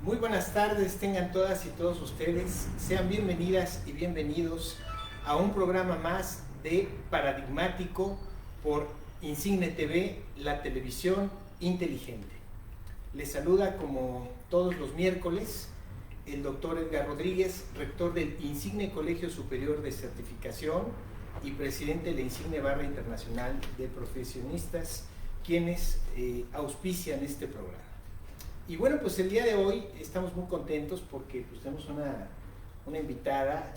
Muy buenas tardes, tengan todas y todos ustedes. Sean bienvenidas y bienvenidos a un programa más de Paradigmático por Insigne TV, la televisión inteligente. Les saluda como todos los miércoles el doctor Edgar Rodríguez, rector del Insigne Colegio Superior de Certificación y presidente de la Insigne Barra Internacional de Profesionistas, quienes auspician este programa. Y bueno, pues el día de hoy estamos muy contentos porque pues, tenemos una invitada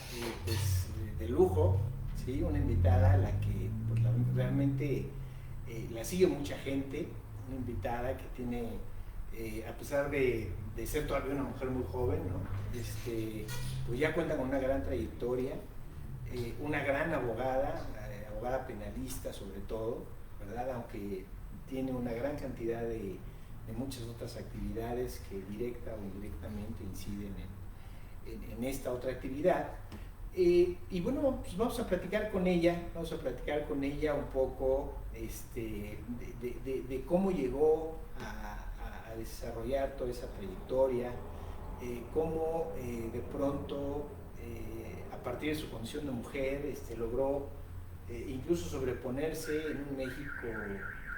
pues, de lujo, ¿sí? Una invitada a la que pues, realmente la sigue mucha gente, una invitada que tiene, a pesar de ser todavía una mujer muy joven, ¿no? Pues ya cuenta con una gran trayectoria, una gran abogada, abogada penalista sobre todo, ¿verdad? Aunque tiene una gran cantidad de muchas otras actividades que directa o indirectamente inciden en esta otra actividad. Y bueno, pues vamos a platicar con ella un poco de cómo llegó a desarrollar toda esa trayectoria, cómo de pronto, a partir de su condición de mujer, logró incluso sobreponerse en un México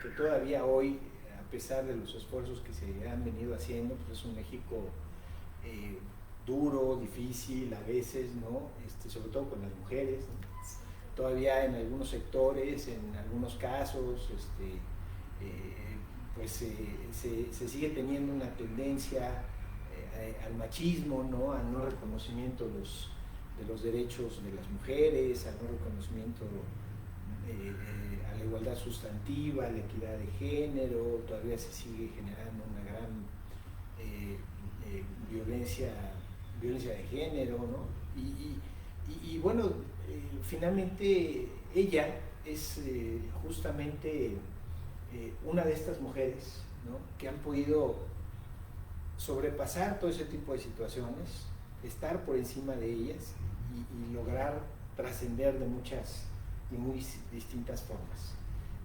que todavía hoy, a pesar de los esfuerzos que se han venido haciendo, pues es un México duro, difícil a veces, ¿no? Sobre todo con las mujeres, ¿no? Todavía en algunos sectores, en algunos casos, pues se sigue teniendo una tendencia al machismo, ¿no? Al no reconocimiento de los derechos de las mujeres, al no reconocimiento a la igualdad sustantiva, a la equidad de género. Todavía se sigue generando una gran violencia de género, ¿no? Y bueno, finalmente ella es justamente una de estas mujeres, ¿no? Que han podido sobrepasar todo ese tipo de situaciones, estar por encima de ellas y lograr trascender de muchas y muy distintas formas.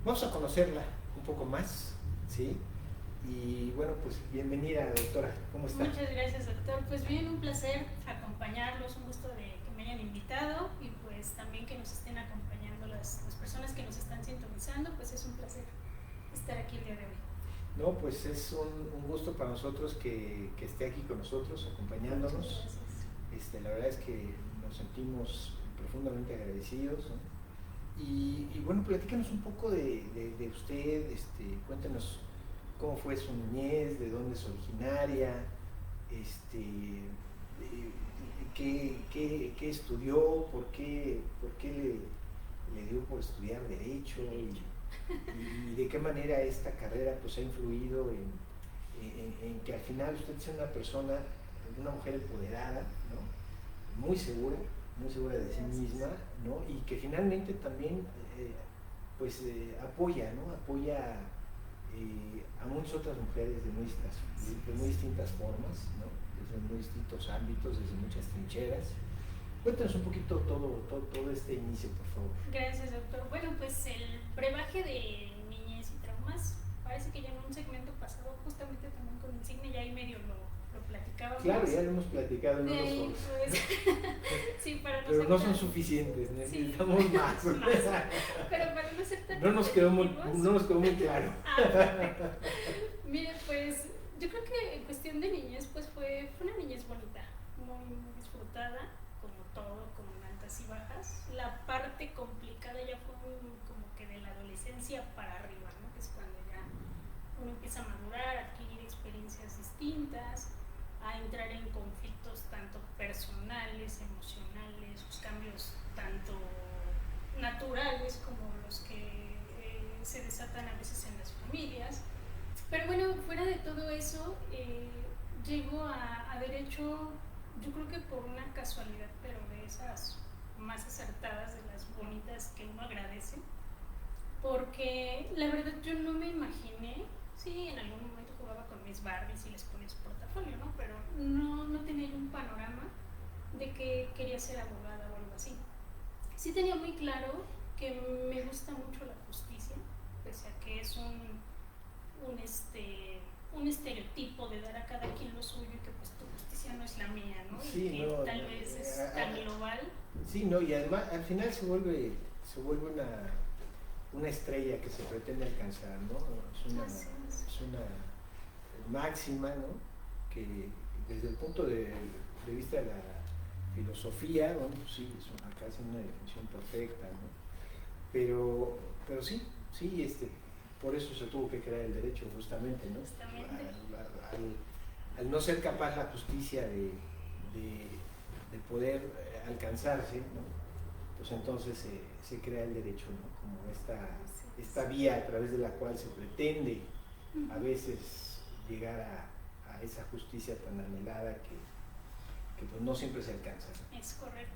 Vamos a conocerla un poco más, ¿sí? Y bueno, pues bienvenida, doctora, ¿cómo está? Muchas gracias, doctor. Pues bien, un placer acompañarlos, un gusto de que me hayan invitado y pues también que nos estén acompañando las personas que nos están sintonizando, pues es un placer estar aquí el día de hoy. No, pues es un gusto para nosotros que esté aquí con nosotros, acompañándonos. La verdad es que nos sentimos profundamente agradecidos, ¿no? Y bueno, platícanos un poco de usted, cuéntanos cómo fue su niñez, de dónde es originaria, qué estudió, por qué le dio por estudiar Derecho y de qué manera esta carrera pues, ha influido en que al final usted sea una persona, una mujer empoderada, ¿no? Muy segura de sí misma, ¿no? Y que finalmente también apoya, ¿no? Apoya a muchas otras mujeres de muy distintas formas, ¿no? Desde muy distintos ámbitos, desde muchas trincheras. Cuéntanos un poquito todo este inicio, por favor. Gracias, doctor. Bueno, pues el brebaje de niñez y traumas, parece que ya en un segmento pasado, justamente también con Insigne, ya ahí medio lo platicábamos. Claro, ya lo hemos platicado en unos foros. Pues, sí, para no pero ser no tan... son suficientes, necesitamos sí, más. Pero para no ser tan no nos quedó muy claro. Perfecto. Mire, pues yo creo que en cuestión de niñez, pues fue una niñez bonita, muy disfrutada, como todo, con altas y bajas. La parte complicada ya fue como que de la adolescencia para arriba, ¿no? Que es cuando ya uno empieza a madurar, a adquirir experiencias distintas, a entrar en conflictos tanto personales, emocionales, los cambios tanto naturales como los que se desatan a veces en las familias. Pero bueno, fuera de todo eso, llego a Derecho, yo creo que por una casualidad, pero de esas más acertadas, de las bonitas que uno agradece, porque la verdad yo no me imaginé, sí, en algún momento jugaba con mis Barbies y les ponía su portafolio, ¿no? Pero no tenía yo un panorama de que quería ser abogada o algo así. Sí tenía muy claro que me gusta mucho la justicia, pese a que es un un estereotipo de dar a cada quien lo suyo y que pues tu justicia no es la mía, ¿no? Sí, y que no, tal vez es tan global. Sí, no, y además al final se vuelve una estrella que se pretende alcanzar, ¿no? Es una máxima, ¿no? Que desde el punto de vista de la filosofía, bueno, pues sí, es casi una definición perfecta, ¿no? Pero sí, por eso se tuvo que crear el derecho, justamente, ¿no? Al no ser capaz la justicia de poder alcanzarse, ¿no? Pues entonces se crea el derecho, ¿no? Como esta vía a través de la cual se pretende a veces llegar a esa justicia tan anhelada que pues no siempre se alcanza, ¿no? Es correcto.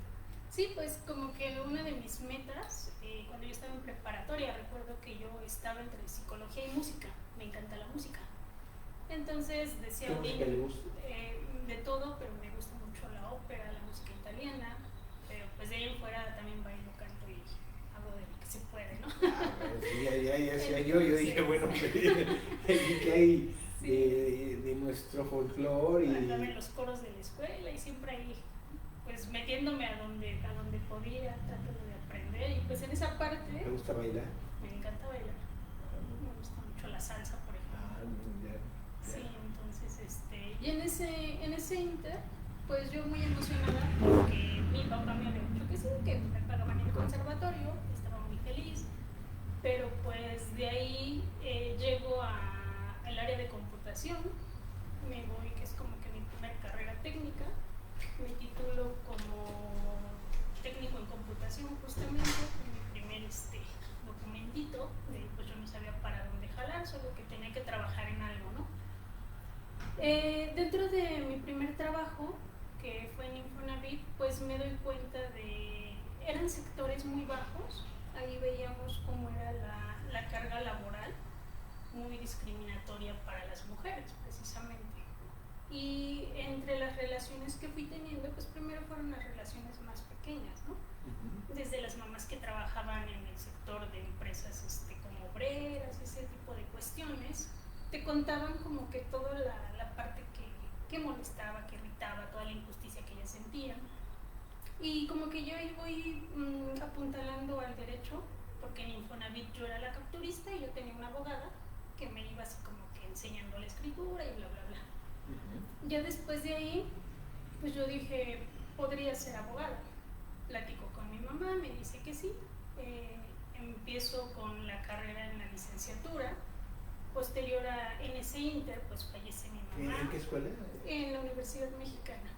Sí, pues como que una de mis metas, cuando yo estaba en preparatoria, recuerdo que yo estaba entre psicología y música, me encanta la música. Entonces decía, ¿qué música le gusta? De todo, pero me gusta mucho la ópera, la música italiana, pero pues de ahí en fuera también bailo, canto y hago de lo que se puede, ¿no? Yo dije, bueno, ¿qué hay de nuestro folclore? Andaba en los coros de la escuela y siempre ahí, pues metiéndome a donde podía, tratando de aprender, y pues en esa parte... ¿Te gusta bailar? Me encanta bailar, me gusta mucho la salsa, por ejemplo. Sí, entonces, y en ese inter, pues yo muy emocionada porque mi papá me había dicho que sí, que me pagaban el conservatorio, estaba muy feliz, pero pues de ahí llego al área de computación, me voy, que es como que mi primera carrera técnica, me titulo como técnico en computación justamente, mi primer documentito, pues yo no sabía para dónde jalar, solo que tenía que trabajar en algo, ¿no? Dentro de mi primer trabajo, que fue en Infonavit, pues me doy cuenta eran sectores muy bajos, ahí veíamos cómo era la carga laboral, muy discriminatoria para las mujeres precisamente. Y entre las relaciones que fui teniendo, pues primero fueron las relaciones más pequeñas, ¿no? Desde las mamás que trabajaban en el sector de empresas como obreras, ese tipo de cuestiones, te contaban como que toda la parte que molestaba, que irritaba, toda la injusticia que ellas sentían. Y como que yo ahí voy apuntalando al derecho, porque en Infonavit yo era la capturista y yo tenía una abogada que me iba así como que enseñando la escritura y bla, bla, bla. Ya después de ahí, pues yo dije, podría ser abogada. Platico con mi mamá, me dice que sí. Empiezo con la carrera en la licenciatura. Posterior en ese inter, pues fallece mi mamá. ¿En qué escuela? En la Universidad Mexicana.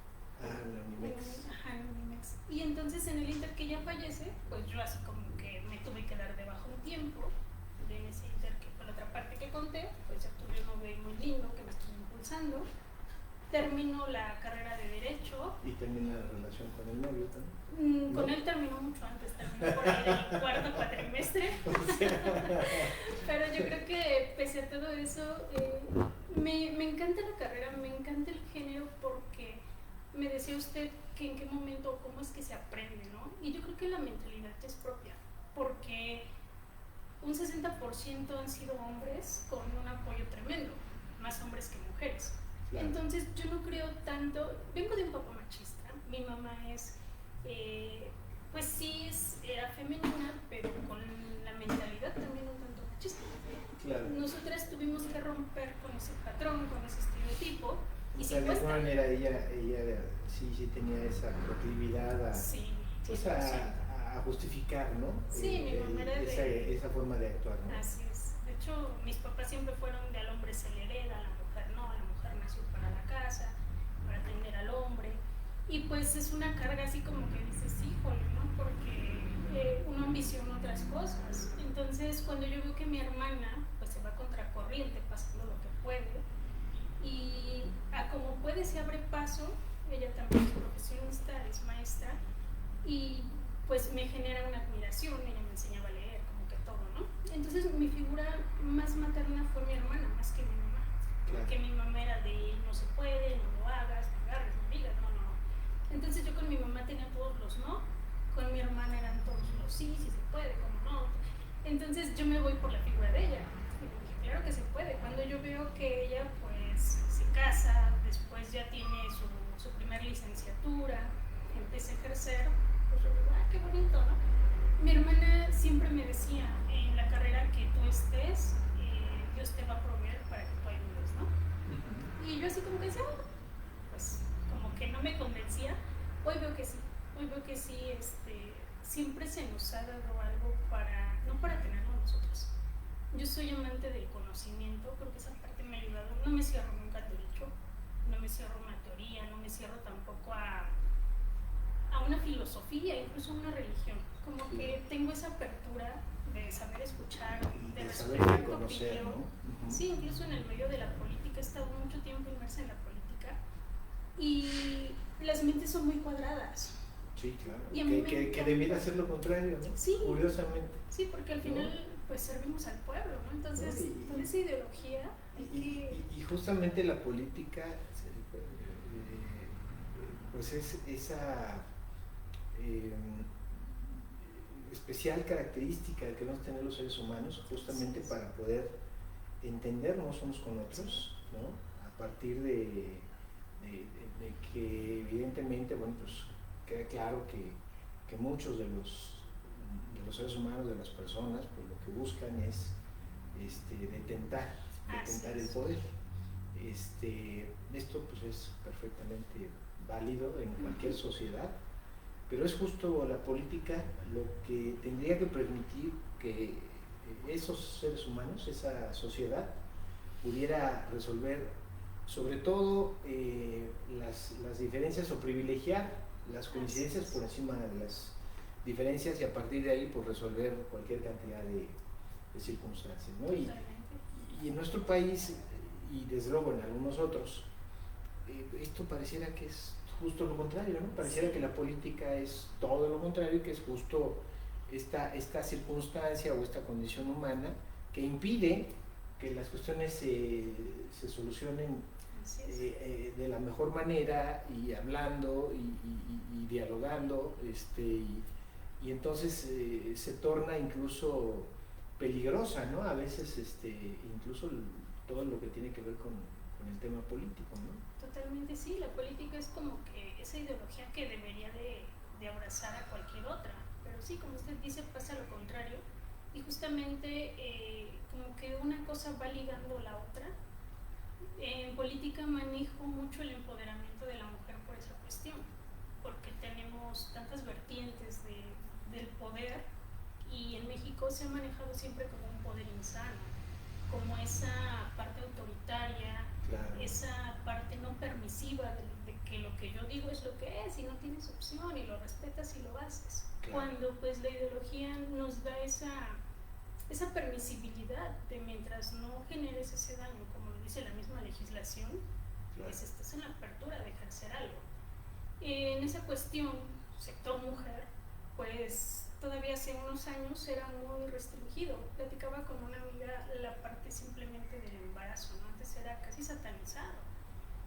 La Unimex. Ajá, en la Unimex. Y entonces en el inter que ella fallece, pues yo así como que me tuve que dar de baja un tiempo. En ese inter, que fue la otra parte que conté, pues ya tuve un novio muy lindo que me estuvo impulsando. Termino la carrera de Derecho. ¿Y termina la relación con el novio también? Con él terminó mucho antes, terminó por ahí del cuarto cuatrimestre. Pero yo creo que pese a todo eso, me encanta la carrera, me encanta el género, porque me decía usted que en qué momento, cómo es que se aprende, ¿no? Y yo creo que la mentalidad es propia, porque un 60% han sido hombres con un apoyo tremendo, más hombres que mujeres. Claro. Entonces yo no creo tanto, vengo de un papá machista, mi mamá es, pues sí, era femenina, pero con la mentalidad también un tanto machista. Claro. Nosotras tuvimos que romper con ese patrón, con ese estereotipo. Y de alguna manera ella sí tenía esa proclividad a, sí, pues a justificar, ¿no? Sí, mi mamá era esa forma de actuar, ¿no? Así es. De hecho, mis papás siempre fueron de al hombre se le hereda, a la mujer no, la mujer nació para la casa, para atender al hombre. Y pues es una carga así como que dices, híjole, ¿no? Porque uno ambiciona otras cosas. Entonces, cuando yo veo que mi hermana pues se va contracorriente, pasando lo que puede, y a como puede se abre paso, ella también es profesionista, es maestra, y pues me genera una admiración, ella me enseñaba a leer, como que todo, ¿no? Entonces mi figura más materna fue mi hermana, más que mi mamá. Claro. Que mi mamá era de no se puede, no lo hagas, no agarres, no digas, no. Entonces yo con mi mamá tenía todos los no, con mi hermana eran todos los sí, sí se puede, como no. Entonces yo me voy por la figura de ella. Y dije, claro que se puede. Cuando yo veo que ella pues se casa, después ya tiene su primer licenciatura, empieza a ejercer, pues yo digo, ah, qué bonito, ¿no? Mi hermana siempre me decía, en la carrera que tú estés, Dios te va a proveer para que tú ayudes, ¿no? Y yo así como que decía, pues como que no me convencía. Hoy veo que sí, siempre se nos ha dado algo no para tenerlo nosotros. Yo soy amante del conocimiento, creo que esa parte me ha ayudado. No me cierro nunca al derecho, no me cierro a una teoría, no me cierro tampoco a una filosofía, incluso a una religión. Como que tengo esa apertura de saber escuchar, de respetar tu opinión. ¿No? Sí, incluso en el medio de la política he estado mucho tiempo inmersa en la política y las mentes son muy cuadradas. Sí, claro. Y que debiera ser lo contrario, ¿no? Sí, curiosamente. Sí, porque al final pues servimos al pueblo, ¿no? Entonces, toda esa ideología y justamente la política pues es esa especial característica que debemos tener los seres humanos justamente para poder entendernos unos con otros, ¿no? A partir de que evidentemente, bueno, pues queda claro que muchos de los seres humanos, de las personas, pues lo que buscan es detentar el poder. Esto pues es perfectamente válido en cualquier sociedad, pero es justo la política lo que tendría que permitir que esos seres humanos, esa sociedad, pudiera resolver sobre todo las diferencias o privilegiar las coincidencias por encima de las diferencias y a partir de ahí pues resolver cualquier cantidad de circunstancias, ¿no? Y en nuestro país y desde luego en algunos otros esto pareciera que es justo lo contrario, ¿no? Pareciera que la política es todo lo contrario y que es justo esta circunstancia o esta condición humana que impide que las cuestiones se solucionen de la mejor manera y hablando y dialogando, y entonces se torna incluso peligrosa, ¿no? A veces incluso todo lo que tiene que ver con el tema político, ¿no? Totalmente sí, la política es como que esa ideología que debería de abrazar a cualquier otra, pero sí, como usted dice, pasa lo contrario y justamente como que una cosa va ligando la otra. En política manejo mucho el empoderamiento de la mujer por esa cuestión, porque tenemos tantas vertientes del poder y en México se ha manejado siempre como un poder insano, como esa parte autoritaria, claro, esa parte no permisiva de que lo que yo digo es lo que es y no tienes opción y lo respetas y lo haces. Claro. Cuando pues la ideología nos da esa permisibilidad de mientras no generes ese daño, como lo dice la misma legislación, claro, pues estás en la apertura de ejercer algo. En esa cuestión, sector mujer, pues todavía hace unos años era muy restringido. Platicaba con una amiga la parte simplemente del embarazo, ¿no? Antes era casi satanizado,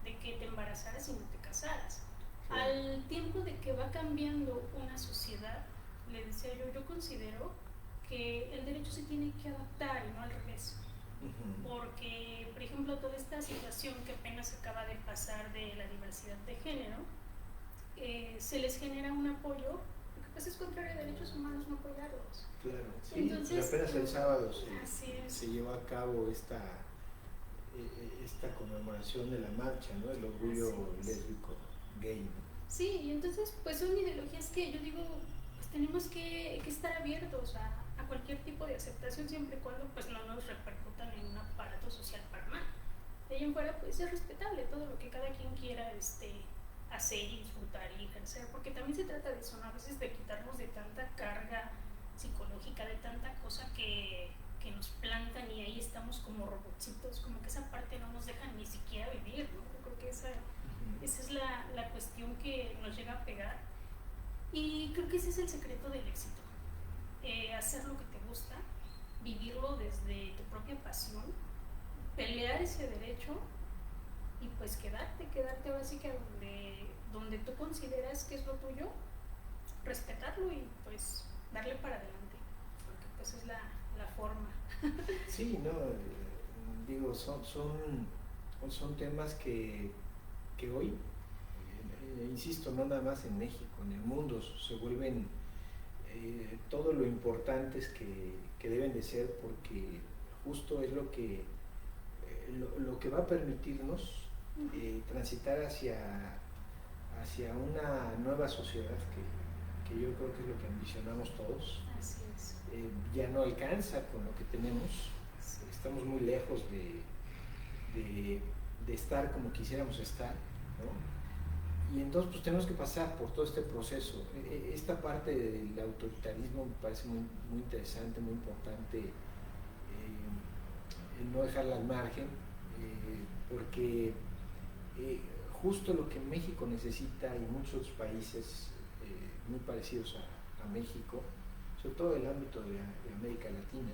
de que te embarazaras y no te casaras. Sí. Al tiempo de que va cambiando una sociedad, le decía yo considero que el derecho se tiene que adaptar y no al revés. Porque, por ejemplo, toda esta situación que apenas acaba de pasar de la diversidad de género, se les genera un apoyo, porque pues es contrario a derechos humanos no apoyarlos. Claro, sí. Entonces, apenas el sábado se llevó a cabo esta conmemoración de la marcha, ¿no? El orgullo lésbico gay, ¿no? Sí, y entonces pues son ideologías que yo digo, pues tenemos que estar abiertos a cualquier tipo de aceptación siempre y cuando pues no nos repercutan en un aparato social para mal. De ahí en fuera pues es respetable todo lo que cada quien quiera hacer y disfrutar y ejercer, porque también se trata de eso, ¿no? A veces de quitarnos de tanta carga psicológica, de tanta cosa que nos plantan y ahí estamos como robotcitos, como que esa parte no nos deja ni siquiera vivir, ¿no? Yo creo que esa es la cuestión que nos llega a pegar y creo que ese es el secreto del éxito. Hacer lo que te gusta, vivirlo desde tu propia pasión, pelear ese derecho y pues quedarte ahora sí que donde tú consideras que es lo tuyo, respetarlo y pues darle para adelante, porque pues es la forma. Sí, no, digo, son temas que hoy, insisto, no nada más en México, en el mundo se vuelven todo lo importantes que deben de ser, porque justo es lo que va a permitirnos transitar hacia una nueva sociedad que yo creo que es lo que ambicionamos todos. Así es. Ya no alcanza con lo que tenemos, estamos muy lejos de estar como quisiéramos estar, ¿no? Y entonces pues tenemos que pasar por todo este proceso. Esta parte del autoritarismo me parece muy, muy interesante, muy importante, no dejarla al margen, porque justo lo que México necesita y muchos países muy parecidos a México, sobre todo el ámbito de América Latina,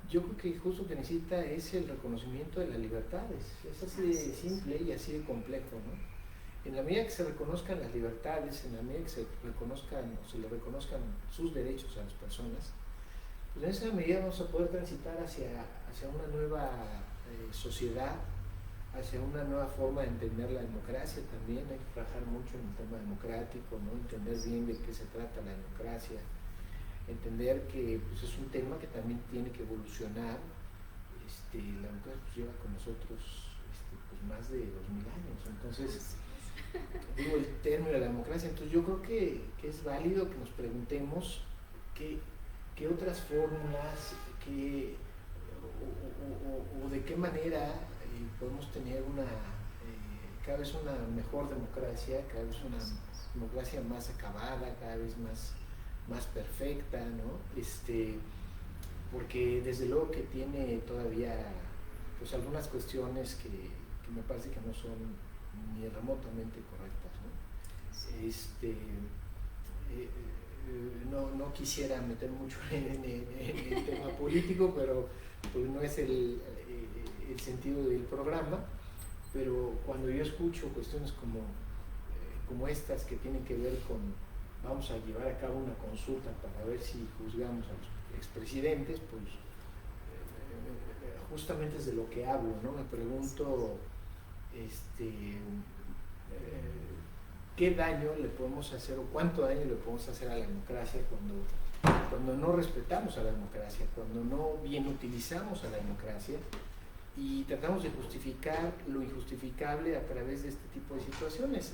yo creo que justo lo que necesita es el reconocimiento de las libertades. Es así de simple y así de complejo, ¿no? En la medida que se reconozcan las libertades, en la medida que se le reconozcan sus derechos a las personas, pues en esa medida vamos a poder transitar hacia una nueva sociedad, hacia una nueva forma de entender la democracia también. Hay que trabajar mucho en el tema democrático, ¿no? Entender bien de qué se trata la democracia, entender que pues, es un tema que también tiene que evolucionar. La democracia pues, lleva con nosotros pues, más de 2000 años, entonces digo el término de la democracia. Entonces yo creo que es válido que nos preguntemos qué otras fórmulas, o de qué manera podemos tener cada vez una mejor democracia, cada vez una democracia más acabada, cada vez más perfecta, ¿no? Porque desde luego que tiene todavía pues algunas cuestiones que me parece que no son ni remotamente correctas, ¿no? No quisiera meter mucho en el tema político, pero pues no es el sentido del programa, pero cuando yo escucho cuestiones como estas que tienen que ver con vamos a llevar a cabo una consulta para ver si juzgamos a los expresidentes, pues justamente es de lo que hablo, ¿no? Me pregunto qué daño le podemos hacer o cuánto daño le podemos hacer a la democracia cuando no respetamos a la democracia, cuando no bien utilizamos a la democracia y tratamos de justificar lo injustificable a través de este tipo de situaciones.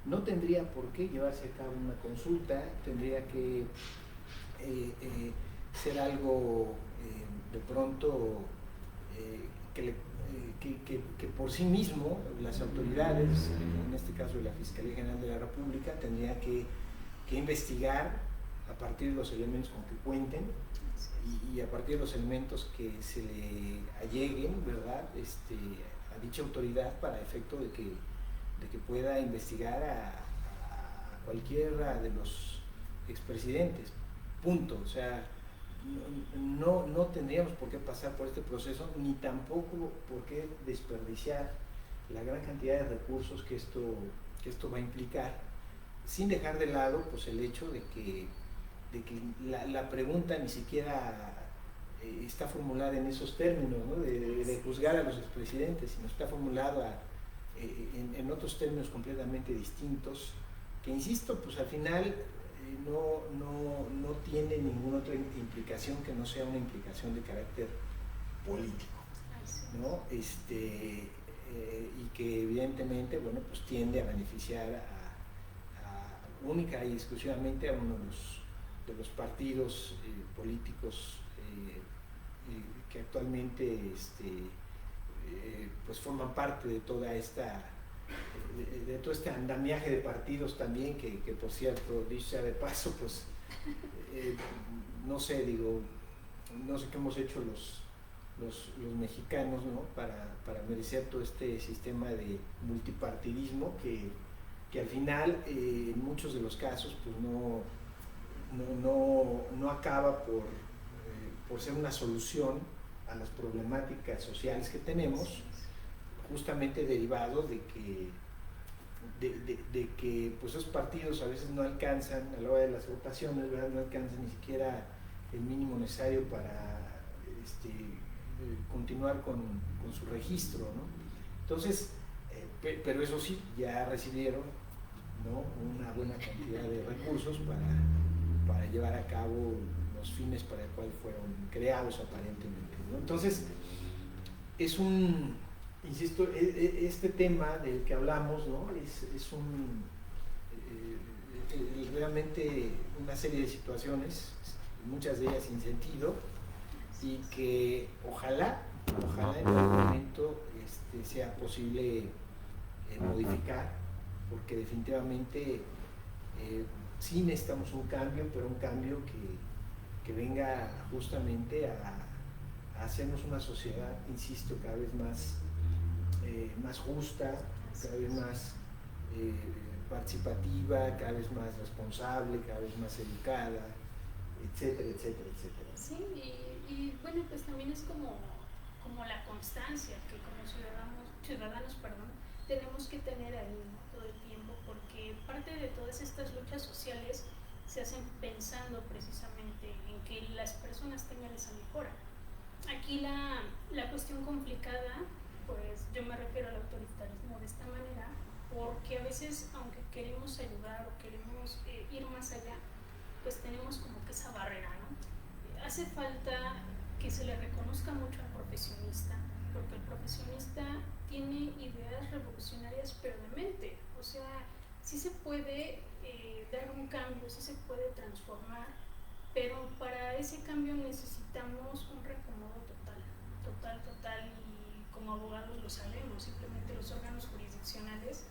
No tendría por qué llevarse a cabo una consulta, tendría que ser algo de pronto que por sí mismo las autoridades, en este caso de la Fiscalía General de la República, tendría que investigar a partir de los elementos con que cuenten y a partir de los elementos que se le alleguen, ¿verdad? A dicha autoridad para efecto de que pueda investigar a cualquiera de los expresidentes, punto. O sea, no tendríamos por qué pasar por este proceso, ni tampoco por qué desperdiciar la gran cantidad de recursos que esto va a implicar, sin dejar de lado pues, el hecho de que la pregunta ni siquiera está formulada en esos términos, ¿no? de juzgar a los expresidentes, sino está formulada en otros términos completamente distintos, que insisto, pues al final no tiene ninguna otra implicación que no sea una implicación de carácter político, ¿no? Y que evidentemente, bueno, pues tiende a beneficiar única y exclusivamente a uno de los partidos políticos que actualmente pues forman parte de toda de todo este andamiaje de partidos también, que por cierto, dicho sea de paso, pues no sé qué hemos hecho los mexicanos, ¿no? para merecer todo este sistema de multipartidismo que al final en muchos de los casos pues no acaba por ser una solución a las problemáticas sociales que tenemos, justamente derivado de que pues esos partidos a veces no alcanzan a la hora de las votaciones, ¿verdad? No alcanzan ni siquiera el mínimo necesario para continuar con su registro, ¿no? Entonces, pero eso sí, ya recibieron, ¿no?, una buena cantidad de recursos para llevar a cabo los fines para el cual fueron creados aparentemente, ¿no? Entonces, es insisto, este tema del que hablamos, ¿no?, es realmente una serie de situaciones, muchas de ellas sin sentido, y que ojalá en algún momento sea posible modificar, porque definitivamente sí necesitamos un cambio, pero un cambio que venga justamente a hacernos una sociedad, insisto, cada vez más justa, cada vez más participativa, cada vez más responsable, cada vez más educada, etcétera, etcétera, etcétera. Sí, y bueno, pues también es como la constancia que como ciudadanos, tenemos que tener ahí, ¿no?, todo el tiempo, porque parte de todas estas luchas sociales se hacen pensando precisamente en que las personas tengan esa mejora. Aquí la cuestión complicada, pues yo me refiero al autoritarismo de esta manera, porque a veces, aunque queremos ayudar o queremos ir más allá, pues tenemos como que esa barrera, ¿no? Hace falta que se le reconozca mucho al profesionista, porque el profesionista tiene ideas revolucionarias pero de mente, o sea, sí se puede dar un cambio, sí se puede transformar, pero para ese cambio necesitamos un reacomodo total, y como abogados lo sabemos, simplemente los órganos jurisdiccionales,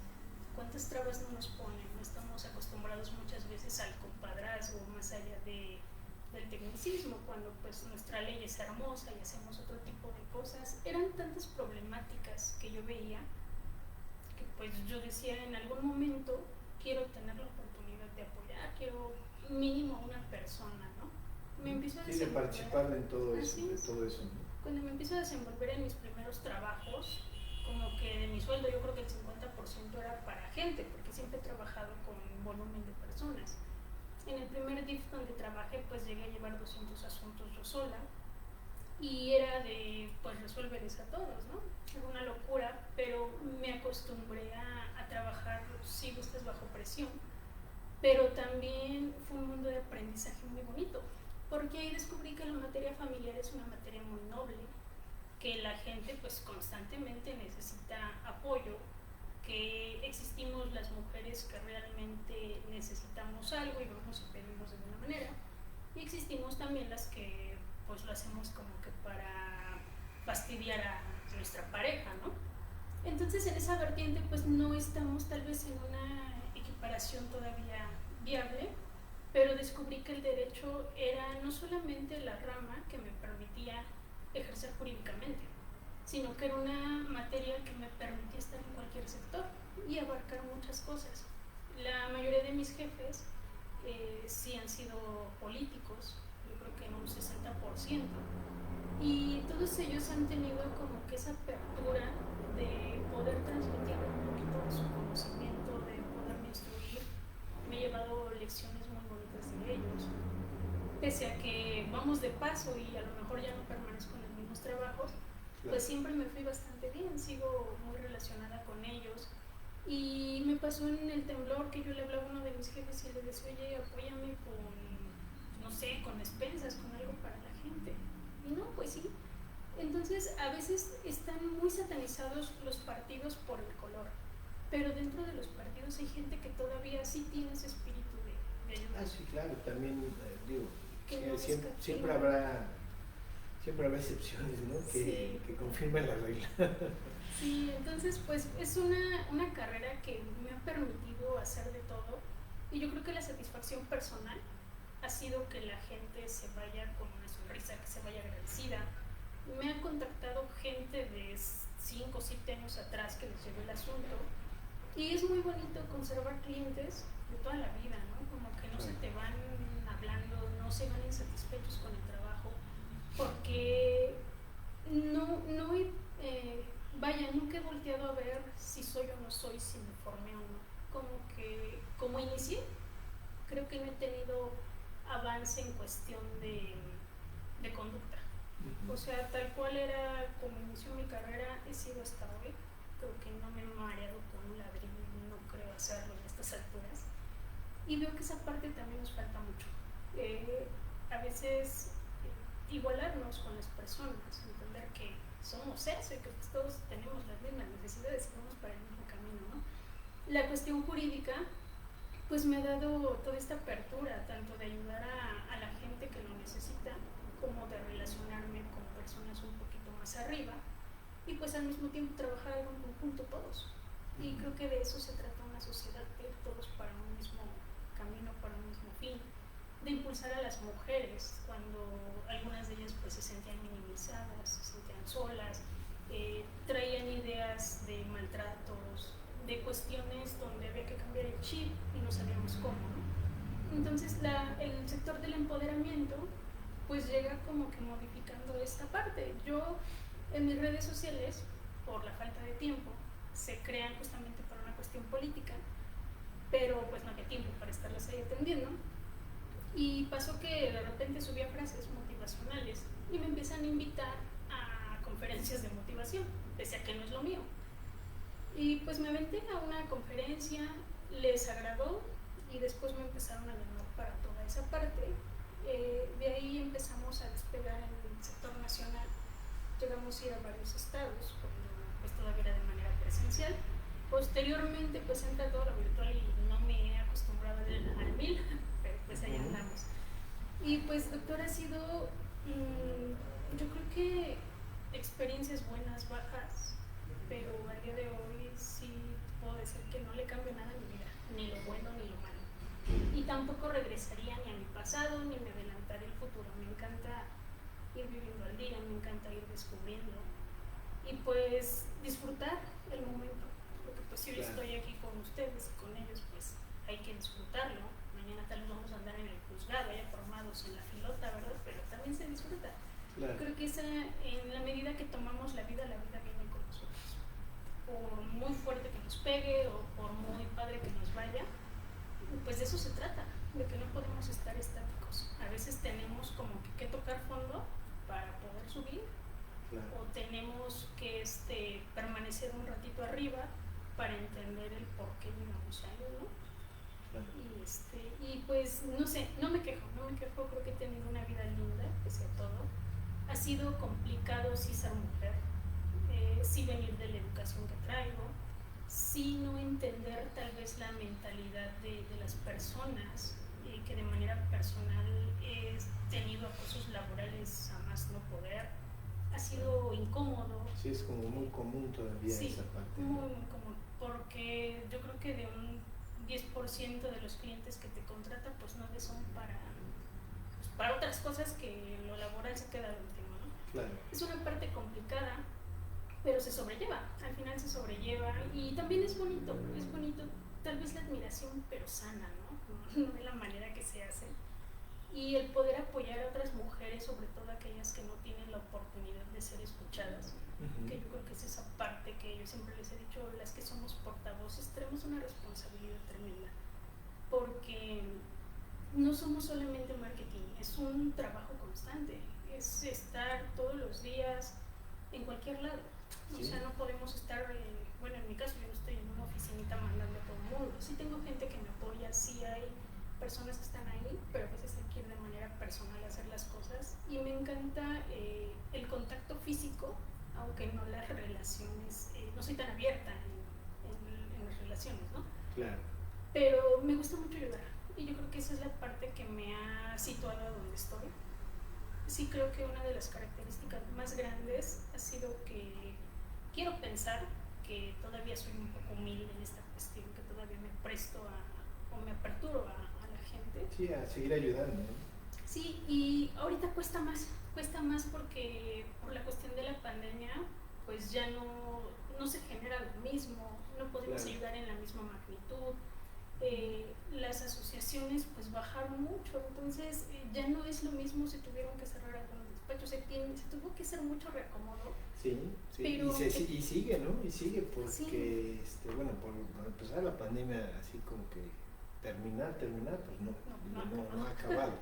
¿cuántas trabas no nos ponen? No estamos acostumbrados muchas veces al compadrazgo más allá del tecnicismo, cuando pues nuestra ley es hermosa y hacemos otro tipo de cosas. Eran tantas problemáticas que yo veía que pues yo decía, en algún momento quiero tener la oportunidad de apoyar, quiero mínimo una persona, ¿no? Me empiezo a de participar en todo eso, ¿no? Cuando me empiezo a desenvolver en mis primeros trabajos, como que de mi sueldo yo creo que el 50% era para gente, porque siempre he trabajado con volumen de personas. En el primer DIF donde trabajé, pues llegué a llevar 200 asuntos yo sola, y era de, pues resuélveles a todos, ¿no? Era una locura, pero me acostumbré a trabajar, si gustas, bajo presión, pero también fue un mundo de aprendizaje muy bonito, porque ahí descubrí que la materia familiar es una materia muy noble, que la gente pues constantemente necesita apoyo, que existimos las mujeres que realmente necesitamos algo y vamos y pedimos de alguna manera, y existimos también las que pues lo hacemos como que para fastidiar a nuestra pareja, ¿no? Entonces en esa vertiente pues no estamos tal vez en una equiparación todavía viable, pero descubrí que el derecho era no solamente la rama que me permitía ejercer jurídicamente, sino que era una materia que me permitía estar en cualquier sector y abarcar muchas cosas. La mayoría de mis jefes sí han sido políticos, yo creo que en un 60%, y todos ellos han tenido como que esa apertura de poder transmitir un poquito de su conocimiento, de poderme instruir. Me he llevado lecciones muy bonitas de ellos, pese a que vamos de paso y a lo mejor ya no permanezco en los mismos trabajos, pues siempre me fui bastante bien, sigo muy relacionada con ellos. Y me pasó en el temblor que yo le hablaba a uno de mis jefes y le decía, oye, apóyame con, no sé, con despensas, con algo para la gente. Y no, pues sí. Entonces, a veces están muy satanizados los partidos por el color, pero dentro de los partidos hay gente que todavía sí tiene ese espíritu de ayuda. Ah, sí, claro, también digo, no siempre habrá excepciones, ¿no? Que confirman la regla. Sí, entonces pues es una carrera que me ha permitido hacer de todo, y yo creo que la satisfacción personal ha sido que la gente se vaya con una sonrisa, que se vaya agradecida. Me ha contactado gente de 5 o 7 años atrás que les llegó el asunto, y es muy bonito conservar clientes de toda la vida, ¿no? Como que no se te van hablando, no se van insatisfechos con el trabajo, porque nunca he volteado a ver si soy o no soy, si me formé o no. Como inicié, creo que no he tenido avance en cuestión de conducta, O sea, tal cual era como inició mi carrera, he sido hasta hoy. Creo que no me he mareado con un ladrillo, no creo hacerlo en estas alturas. Y veo que esa parte también nos falta mucho. A veces igualarnos con las personas, entender que somos eso y que pues, todos tenemos las mismas necesidades y vamos para el mismo camino, ¿no? La cuestión jurídica pues me ha dado toda esta apertura, tanto de ayudar a la gente que lo necesita, como de relacionarme con personas un poquito más arriba, y pues al mismo tiempo trabajar en conjunto todos. Y creo que de eso se trata una sociedad, de ir todos para un mismo camino, para un mismo fin, de impulsar a las mujeres cuando algunas de ellas pues se sentían minimizadas, se sentían solas, traían ideas de maltratos, de cuestiones donde había que cambiar el chip y no sabíamos cómo, ¿no? Entonces el sector del empoderamiento pues llega como que modificando esta parte. Yo en mis redes sociales, por la falta de tiempo, se crean justamente para una cuestión política, pero pues no había tiempo para estarlas ahí atendiendo. Y pasó que de repente subía frases motivacionales y me empiezan a invitar a conferencias de motivación, pese a que no es lo mío. Y pues me aventé a una conferencia, les agradó y después me empezaron a llamar para toda esa parte. De ahí empezamos a despegar en el sector nacional. Llegamos a ir a varios estados, cuando pues todavía era de manera presencial. Posteriormente pues entra todo lo virtual y no me he acostumbrado al 1000, pero pues ahí andamos. Y pues doctor, ha sido, yo creo que experiencias buenas, bajas, pero al día de hoy sí puedo decir que no le cambio nada a mi vida, ni lo bueno ni lo malo. Y tampoco regresaría ni a mi pasado, ni me adelantaría al futuro. Me encanta ir viviendo al día, me encanta ir descubriendo y pues disfrutar el momento. Porque pues si hoy estoy aquí con ustedes y con ellos, pues hay que disfrutarlo. Mañana tal vez vamos a andar en el juzgado, ya formados en la filota, ¿verdad? Pero también se disfruta. Claro. Creo que en la medida que tomamos la vida viene con nosotros. Por muy fuerte que nos pegue o por muy padre que nos vaya, pues de eso se trata, de que no podemos estar estáticos. A veces tenemos como que tocar fondo para poder subir, claro. O tenemos que permanecer un ratito arriba para entender el por qué llegamos a ello, ¿no? Claro. Y pues no sé, no me quejo, creo que he tenido una vida linda, pese a todo. Ha sido complicado sí ser mujer, sí venir de la educación que traigo, sí no entender tal vez la mentalidad de las personas, que de manera personal he tenido acosos laborales a más no poder. Ha sido incómodo. Sí, es como muy común todavía esa parte. Muy común, porque yo creo que de un 10% de los clientes que te contratan, pues no les son para otras cosas que lo laboral se queda al último, ¿no? Claro. Es una parte complicada, pero se sobrelleva, al final se sobrelleva y también es bonito tal vez la admiración, pero sana, ¿no? No de la manera que se hace. Y el poder apoyar a otras mujeres, sobre todo aquellas que no tienen la oportunidad de ser escuchadas, que yo creo que es esa parte que yo siempre les he dicho, las que somos portavoces tenemos una responsabilidad tremenda, porque no somos solamente marketing, es un trabajo constante, es estar todos los días en cualquier lado. Sí. O sea, no podemos estar, bueno, en mi caso yo no estoy en una oficinita mandando a todo el mundo, sí tengo gente que me apoya, sí hay personas que están ahí, pero a veces hay que ir de manera personal a hacer las cosas y me encanta el contacto físico, aunque no las relaciones, no soy tan abierta en las relaciones, ¿no? Claro. Pero me gusta mucho ayudar y yo creo que esa es la parte que me ha situado donde estoy. Sí creo que una de las características más grandes ha sido que quiero pensar que todavía soy un poco humilde en esta cuestión, que todavía me presto o me aperturo a la gente. Sí, a seguir ayudando, ¿no? Sí, y ahorita cuesta más porque por la cuestión de la pandemia, pues ya no se genera lo mismo, no podemos ayudar en la misma magnitud. Las asociaciones pues bajaron mucho, entonces ya no es lo mismo, se tuvieron que cerrar algunos despachos, se tuvo que hacer mucho reacomodo. Sí, pero y sigue, ¿no? Y sigue porque, sí. Bueno, por empezar la pandemia así como que terminar, pues no ha acabado.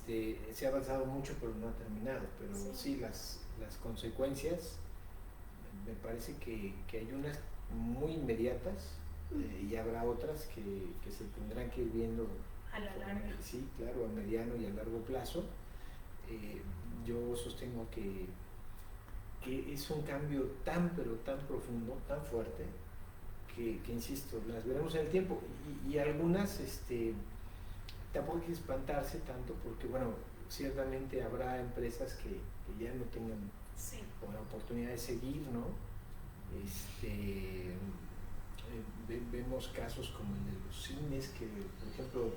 Se ha avanzado mucho pero no ha terminado, pero sí, las consecuencias me parece que hay unas muy inmediatas y habrá otras que se tendrán que ir viendo a la larga. Sí, claro, a mediano y a largo plazo. Yo sostengo que es un cambio tan pero tan profundo, tan fuerte, que insisto, las veremos en el tiempo y algunas tampoco hay que espantarse tanto porque bueno, ciertamente habrá empresas que ya no tengan la oportunidad de seguir, ¿no? Vemos casos como el de los cines que, por ejemplo,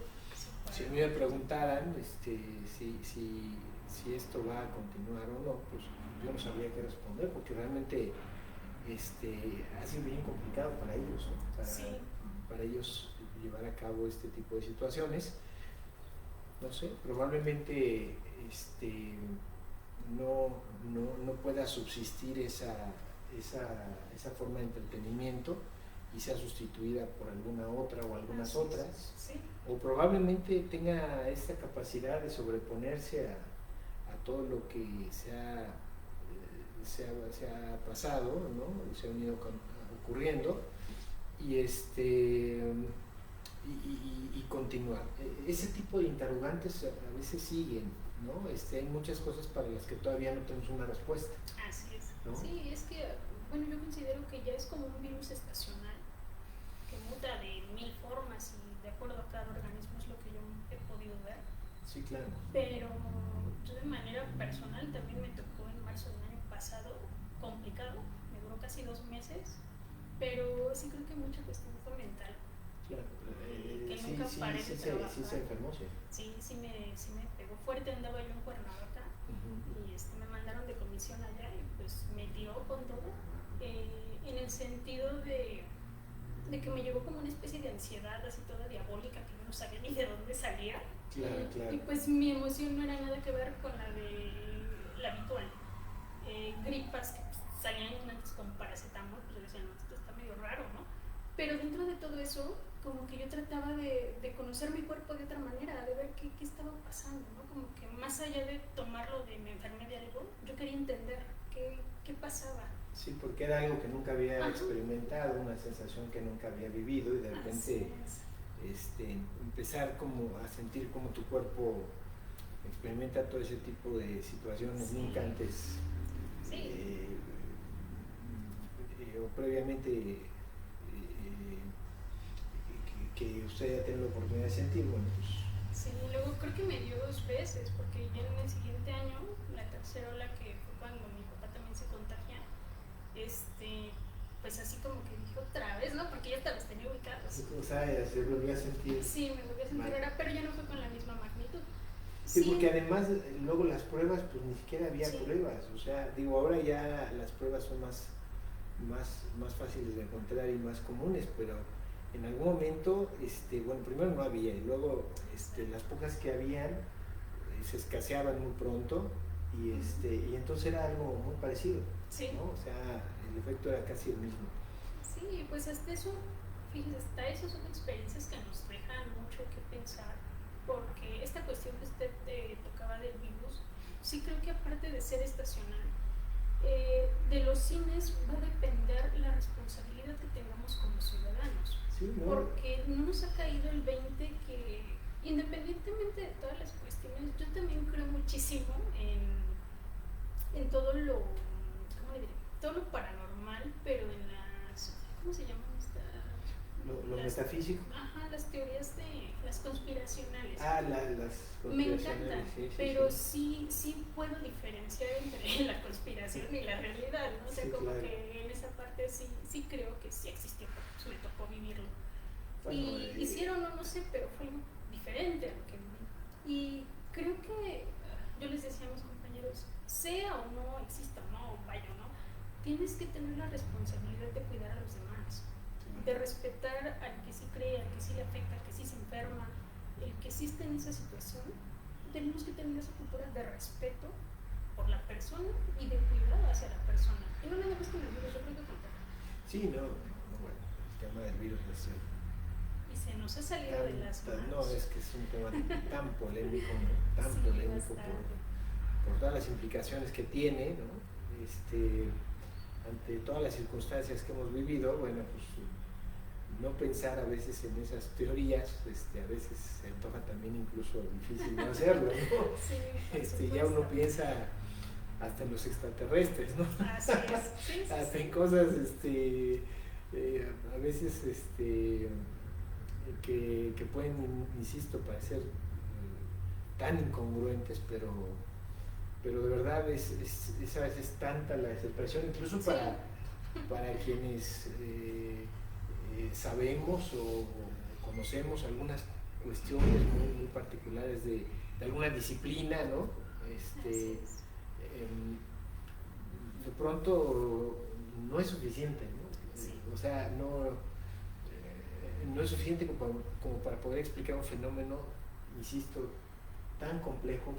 si me preguntaran si esto va a continuar o no, pues yo no sabría qué responder porque realmente ha sido bien complicado para ellos, ¿no? Para ellos llevar a cabo este tipo de situaciones. No sé, probablemente no pueda subsistir esa forma de entretenimiento y sea sustituida por alguna otra o algunas otras, o probablemente tenga esta capacidad de sobreponerse a todo lo que se ha pasado, ¿no? Se ha ido ocurriendo y continuar. Ese tipo de interrogantes a veces siguen, ¿no? Hay muchas cosas para las que todavía no tenemos una respuesta. Así es. ¿No? Sí, es que, bueno, yo considero que ya es como un virus estacional que muta de 1000 formas y de acuerdo a cada organismo es lo que yo he podido ver. Sí, claro. Pero yo de manera personal también me tocó en marzo del año pasado, complicado, me duró casi 2 meses, pero sí creo que mucha cuestión fue mental. Claro, que nunca paré de trabajar. Sí se enfermó, sí. Sí me pegó fuerte, andaba yo en Cuernavaca y me mandaron de comisión allá y pues me tiró con todo, en el sentido de que me llegó como una especie de ansiedad así toda diabólica que yo no sabía ni de dónde salía. Claro. Y pues mi emoción no era nada que ver con la de la habitual. Gripas que salían antes con paracetamol, pues yo decía, no, esto está medio raro, ¿no? Pero dentro de todo eso, como que yo trataba de conocer mi cuerpo de otra manera, de ver qué estaba pasando, ¿no? Como que más allá de tomarlo de me enfermé de algo, yo quería entender qué pasaba. Sí, porque era algo que nunca había experimentado, una sensación que nunca había vivido y de repente empezar como a sentir como tu cuerpo experimenta todo ese tipo de situaciones nunca antes o previamente que usted haya tenido la oportunidad de sentir, bueno, pues... Sí, luego creo que me dio 2 veces, porque ya en el siguiente año, la tercera ola que fue cuando mi papá también se contagia, pues así como que dije otra vez, ¿no? Porque ya hasta las tenía ubicadas. O sea, se volvió a sentir... Sí, me volví a sentir rara, pero ya no fue con la misma magnitud. Sí, porque además luego las pruebas, pues ni siquiera había pruebas, o sea, digo, ahora ya las pruebas son más fáciles de encontrar y más comunes, pero en algún momento, bueno, primero no había y luego las pocas que habían se escaseaban muy pronto y entonces era algo muy parecido, ¿no? O sea, el efecto era casi el mismo. Sí, pues hasta eso, fíjese, hasta eso son experiencias que nos dejan mucho que pensar, porque esta cuestión que usted tocaba del virus, sí creo que aparte de ser estacional, de los cines va a depender la responsabilidad que tengamos como ciudadanos. Sí, ¿no? Porque no nos ha caído el 20 que, independientemente de todas las cuestiones, yo también creo muchísimo en todo lo, ¿cómo le diré? Todo lo paranormal, pero en las, ¿cómo se llaman estas? Lo metafísico. Ajá, las teorías de las conspiracionales. Las conspiracionales. Me encantan, pero sí puedo diferenciar entre la conspiración y la realidad, ¿no? O sea, como que en esa parte sí creo que sí existió, porque me tocó vivirlo. Bueno, y hicieron, no sé, pero fue algo diferente a lo que viví. Y creo que yo les decía a mis compañeros, sea o no, exista o no, vaya o no, tienes que tener la responsabilidad de cuidar a los demás, de respetar al que sí cree, al que sí le afecta, al que sí se enferma, el que sí está en esa situación. Tenemos que tener esa cultura de respeto por la persona y de cuidado hacia la persona. Y no nada más con el virus, yo creo que con todo. Sí, no, bueno, el tema del virus es y se nos ha salido de las manos. No, es que es un tema tan polémico, ¿no? Tan polémico por todas las implicaciones que tiene, ¿no? Ante todas las circunstancias que hemos vivido, bueno, pues no pensar a veces en esas teorías, a veces se antoja también incluso difícil no hacerlo, ¿no? Sí, ya uno piensa hasta en los extraterrestres, ¿no? Así es. Sí, hasta en cosas, a veces, que pueden, insisto, parecer tan incongruentes, pero de verdad es a veces tanta la desesperación, incluso para quienes sabemos o conocemos algunas cuestiones muy particulares de alguna disciplina, ¿no? De pronto no es suficiente, ¿no? Sí. O sea, no es suficiente como para poder explicar un fenómeno, insisto, tan complejo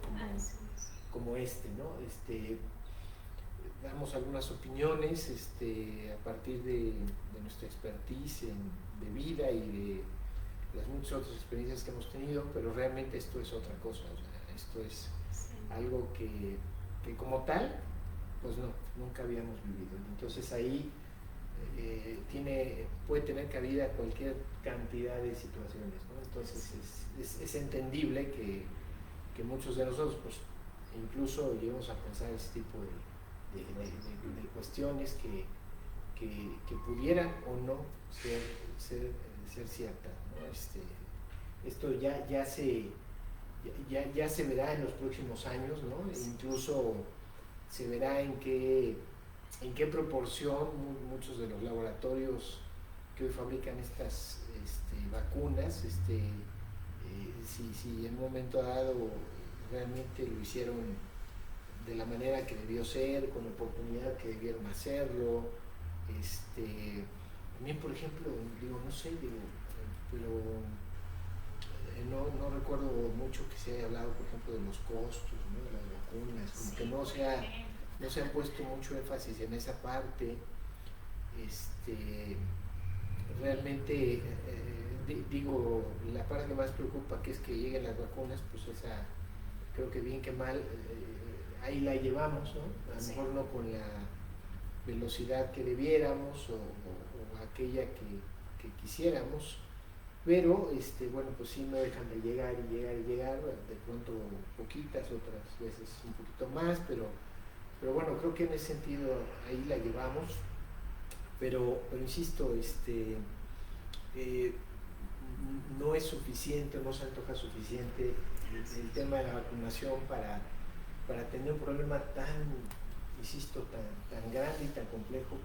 como ¿no? Damos algunas opiniones a partir de nuestra expertise de vida y de las muchas otras experiencias que hemos tenido, pero realmente esto es otra cosa, o sea, esto es algo que como tal, pues no, nunca habíamos vivido. Entonces ahí puede tener cabida cualquier cantidad de situaciones, ¿no? Entonces es entendible que muchos de nosotros, pues, incluso lleguemos a pensar ese tipo de cuestiones que pudieran o no ser ciertas, ¿no? Esto ya se verá en los próximos años, ¿no? Incluso se verá en qué proporción muchos de los laboratorios que hoy fabrican estas vacunas, si en un momento dado realmente lo hicieron de la manera que debió ser, con la oportunidad que debieron hacerlo. También, por ejemplo, no sé, pero no recuerdo mucho que se haya hablado, por ejemplo, de los costos, ¿no? De las vacunas, como que no se ha puesto mucho énfasis en esa parte. Realmente, la parte que más preocupa, que es que lleguen las vacunas, pues esa, creo que bien que mal, ahí la llevamos, ¿no? A lo mejor no con la velocidad que debiéramos o aquella que quisiéramos, pero bueno, pues sí, no dejan de llegar, de pronto poquitas, otras veces un poquito más, pero bueno, creo que en ese sentido ahí la llevamos, pero insisto, no es suficiente, no se antoja suficiente el tema de la vacunación para tener un problema tan grande y tan complejo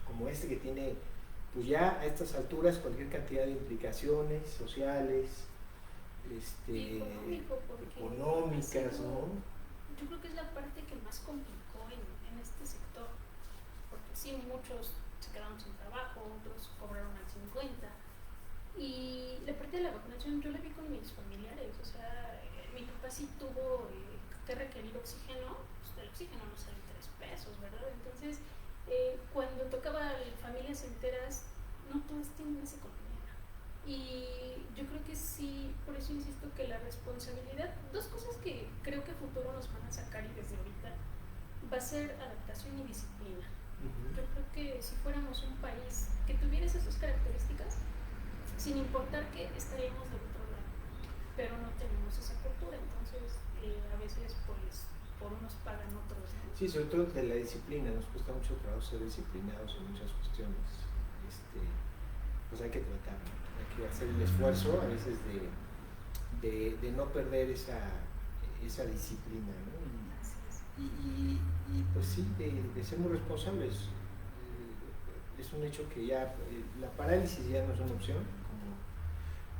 como este, que tiene, pues ya a estas alturas, cualquier cantidad de implicaciones sociales, económicas, ¿no? Yo creo que es la parte que más complicó en este sector, porque sí, muchos se quedaron sin trabajo, otros cobraron al 50%, y la parte de la vacunación yo la vi con mis familiares, o sea, mi papá sí tuvo que requerir oxígeno, pues el oxígeno no sale 3 pesos, ¿verdad? Entonces, cuando tocaba a familias enteras, no todas tienen esa economía. Y yo creo que sí, por eso insisto que la responsabilidad, dos cosas que creo que a futuro nos van a sacar y desde ahorita, va a ser adaptación y disciplina. Yo creo que si fuéramos un país que tuviera esas dos características, sin importar que estaríamos del otro lado, pero no tenemos esa cultura, entonces a veces pues por unos pagan otros, ¿no? Sí, sobre todo de la disciplina, nos cuesta mucho trabajo ser disciplinados en muchas cuestiones, pues hay que tratar, ¿no? Hay que hacer el esfuerzo a veces de no perder esa disciplina, ¿no? Y pues sí, de ser muy responsables. Es un hecho que ya la parálisis ya no es una opción,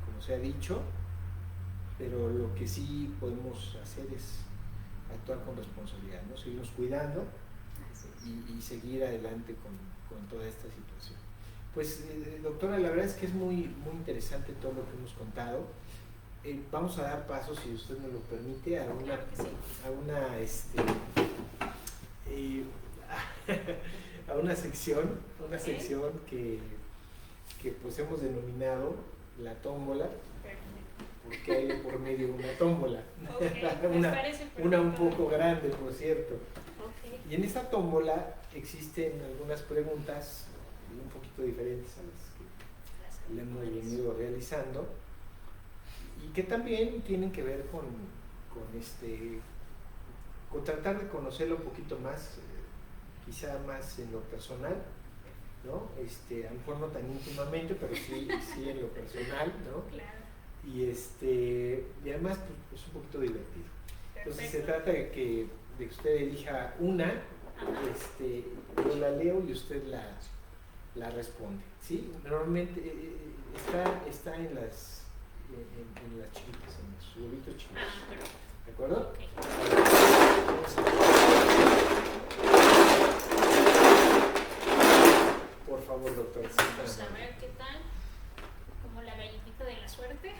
como se ha dicho, pero lo que sí podemos hacer es actuar con responsabilidad, ¿no? Seguirnos cuidando y seguir adelante con toda esta situación. Pues, doctora, la verdad es que es muy interesante todo lo que hemos contado. Vamos a dar paso, si usted nos lo permite, a una sección que pues hemos denominado la tómbola, Perfecto. porque hay de por medio una tómbola. Ok, me parece perfecto. Una un poco grande, por cierto. Ok. Y en esta tómbola existen algunas preguntas un poquito diferentes a las que le hemos venido realizando y que también tienen que ver con tratar de conocerlo un poquito más, quizá más en lo personal, ¿no? A lo mejor no tan íntimamente, pero sí en lo personal, ¿no? Claro. Y además pues, es un poquito divertido. Entonces se Perfecto. trata de que usted elija una, yo la leo y usted la responde, ¿sí? Normalmente está en las chivitas, en los huevitos chicos, ¿de acuerdo? Ok. Por favor, doctor. Vamos a ver qué tal, como la galletita de la suerte.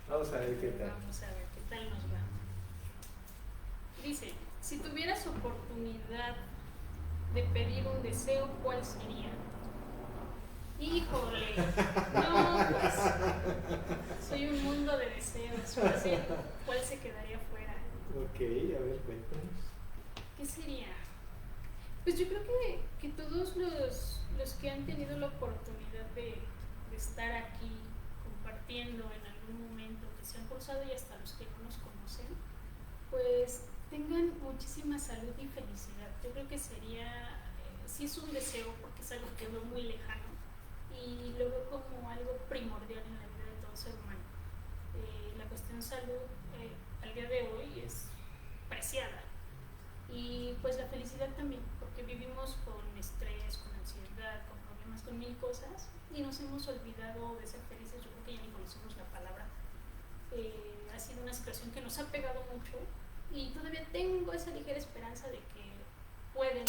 Vamos a ver qué tal. Vamos a ver qué tal nos va. Dice, si tuvieras oportunidad de pedir un deseo, ¿cuál sería? Híjole, no, pues soy un mundo de deseos. ¿Cuál se quedaría fuera? Ok, a ver, cuéntanos. ¿Qué sería? Pues yo creo que todos los que han tenido la oportunidad de estar aquí compartiendo en algún momento, que se han cruzado y hasta los que no nos conocen, pues tengan muchísima salud y felicidad. Yo creo que sería, sí es un deseo porque es algo que veo muy lejano y lo veo como algo primordial en la vida de todo ser humano. La cuestión salud al día de hoy es preciada. Y pues la felicidad también, porque vivimos con estrés, con ansiedad, con problemas, con mil cosas y nos hemos olvidado de ser felices. Yo creo que ya ni conocemos la palabra. Ha sido una situación que nos ha pegado mucho y todavía tengo esa ligera esperanza de que pueden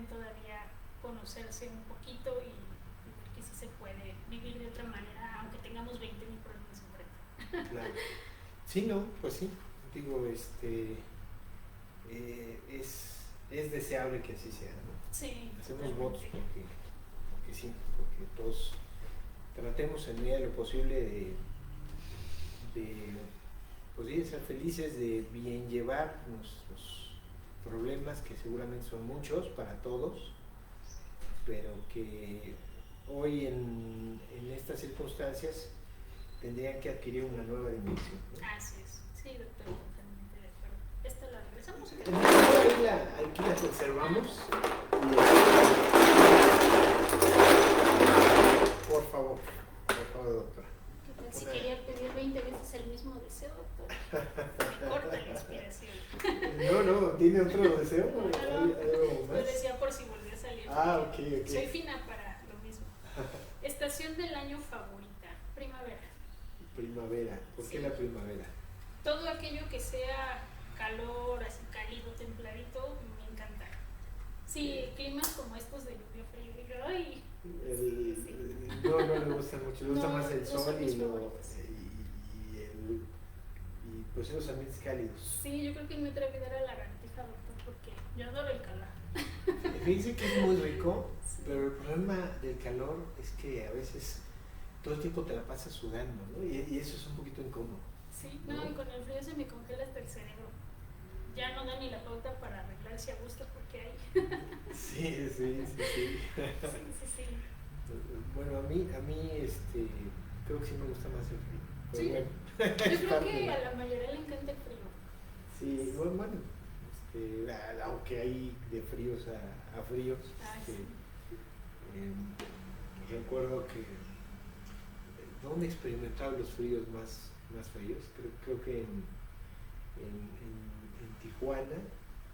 todavía conocerse un poquito y ver que sí se puede vivir de otra manera, aunque tengamos 20.000 problemas enfrente. Claro. Sí, no, pues sí, digo, es deseable que así sea, ¿no? Sí. Hacemos totalmente. votos porque sí, porque todos tratemos en medida de lo posible pues, de ser felices, de bien llevar nuestros problemas, que seguramente son muchos para todos, pero que hoy en estas circunstancias tendrían que adquirir una nueva dimensión, ¿no? Así es. Sí, doctor, totalmente de acuerdo. Esta la regresamos. Aquí la conservamos. Por favor, doctora. ¿Qué tal si quería pedir 20 veces el mismo deseo, doctor? Me corta la inspiración. No, ¿tiene otro deseo? No, lo decía por si volvió a salir. Ok. Soy fina para lo mismo. Estación del año favorita, primavera. Primavera, ¿por qué Sí. la primavera? Todo aquello que sea calor, así cálido, templadito, me encanta. Sí, climas como estos de lluvia frío, digo, ay. No le gusta mucho, le gusta más el no sol son mis y favoritos. pues esos ambientes cálidos. Sí, yo creo que me trae a dar a la lagartija, doctor, porque yo adoro el calor. Me dice que es muy rico, Sí. pero el problema del calor es que a veces todo el tiempo te la pasas sudando, ¿no? Y eso es un poquito incómodo. Sí, no, y con el frío se me congela hasta el cerebro. Ya no da ni la pauta para arreglarse a gusto porque hay. Sí. Sí. Bueno, a mí creo que sí me gusta más el frío. Pero Sí. bueno, Yo creo que a la mayoría le encanta el frío. sí, bueno, aunque hay de fríos a fríos, Sí. recuerdo que ¿dónde experimentaba los fríos más fríos? Creo que en Tijuana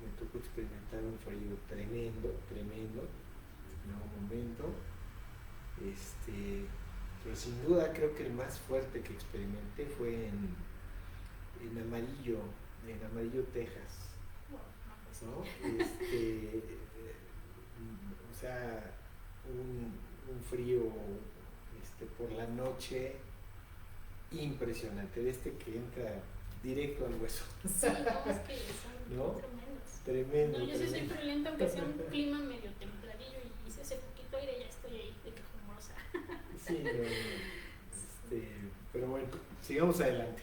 me tocó experimentar un frío tremendo en algún momento. Pero sin duda creo que el más fuerte que experimenté fue en Amarillo, Texas, ¿no? O sea, un frío por la noche impresionante, que entra directo al hueso. Sí, no, es que son ¿No? tremendos. Tremendo. No, yo sí soy friolenta, aunque sea un clima medio templadillo y hice ese poquito aire, ya estoy ahí de quejumbrosa. Sí, vamos adelante.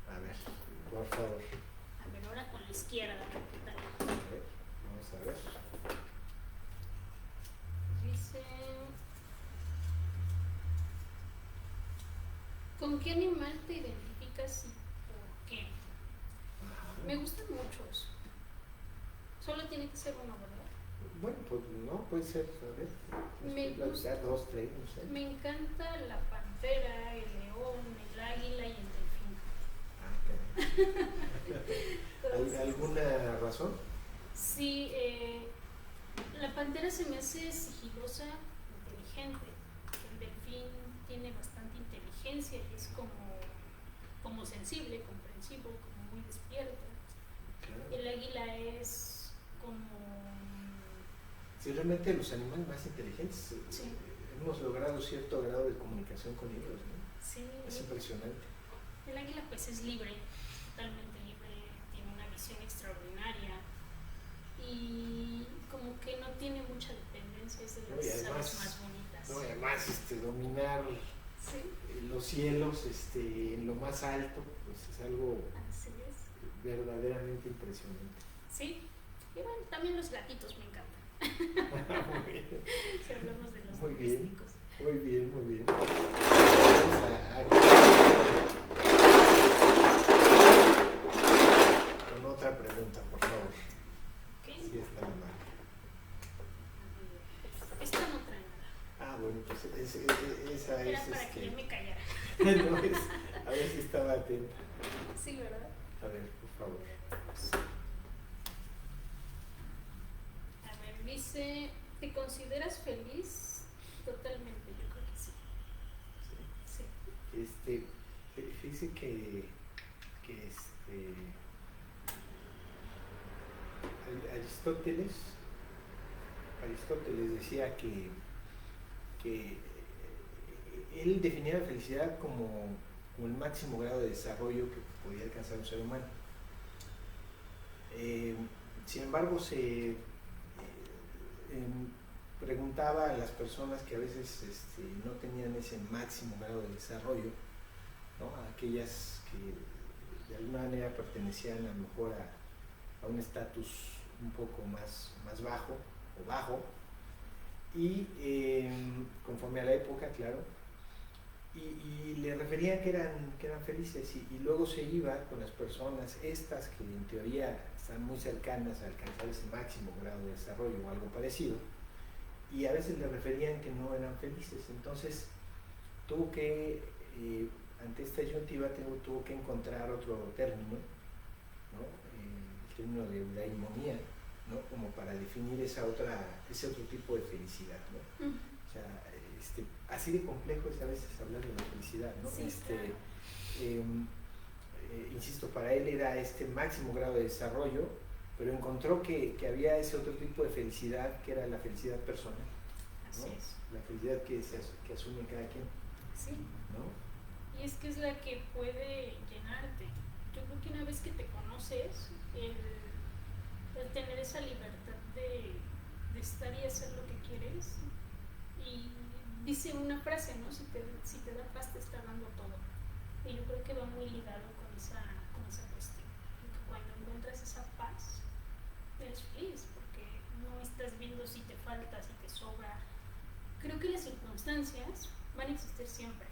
A ver, por favor. A ver, ahora con la izquierda, ¿qué tal? A ver, vamos a ver. Dice, ¿con qué animal te identificas y por qué? Ajá. Me gustan muchos. Solo tiene que ser uno, ¿verdad? Bueno, pues no, puede ser, a ver. Me gusta. 2, 3, no sé. Me encanta la pantera, el león, el águila y el delfín. Ah, caray. ¿Alguna razón? Sí, la pantera se me hace sigilosa, inteligente. El delfín tiene bastante inteligencia y es como sensible, comprensivo, como muy despierta. Claro. El águila es como... Sí, realmente los animales más inteligentes, Sí. hemos logrado cierto grado de comunicación con ellos, ¿no? Sí, Es impresionante. el águila pues es libre, totalmente libre, tiene una visión extraordinaria y como que no tiene mucha dependencia, es de No, y las además, aves más bonitas. No, y además dominar Sí, los cielos en lo más alto, pues es algo así es. verdaderamente impresionante. Sí, y bueno, también los gatitos me encantan. Muy bien. Si hablamos de los Muy bien. domésticos. Muy bien, muy bien. Con otra pregunta, por favor. ¿Qué? Si está mal. Esta no trae nada. Ah, bueno, pues esa Era es para que yo me callara. No, a ver si estaba atenta. Sí, ¿verdad? A ver, por favor. A ver, dice, ¿te consideras feliz? Totalmente, yo creo que sí. Sí. Fíjese que Aristóteles decía que él definía la felicidad como el máximo grado de desarrollo que podía alcanzar un ser humano. Sin embargo, preguntaba a las personas que a veces no tenían ese máximo grado de desarrollo, ¿no? A aquellas que de alguna manera pertenecían a lo mejor a un estatus un poco más bajo o bajo, y conforme a la época, claro, y le referían que eran felices, y luego se iba con las personas estas que en teoría están muy cercanas a alcanzar ese máximo grado de desarrollo o algo parecido, y a veces le referían que no eran felices. Entonces tuvo que, ante esta disyuntiva, tuvo que encontrar otro término, ¿no? El término de eudaimonía, ¿no? Como para definir ese otro tipo de felicidad, ¿no? O sea, así de complejo es a veces hablar de la felicidad, ¿no? Sí, Insisto, para él era este máximo grado de desarrollo, pero encontró que había ese otro tipo de felicidad, que era la felicidad personal, ¿no? Así es. La felicidad que asume cada quien, Sí. ¿no? Y es que es la que puede llenarte. Yo creo que una vez que te conoces, el tener esa libertad de estar y hacer lo que quieres. Y dice una frase, ¿no? Si te da paz, te está dando todo. Y yo creo que va muy ligado con esa cuestión. Porque cuando encuentras esa paz, eres feliz, porque no estás viendo si te falta, si te sobra. Creo que las circunstancias van a existir siempre.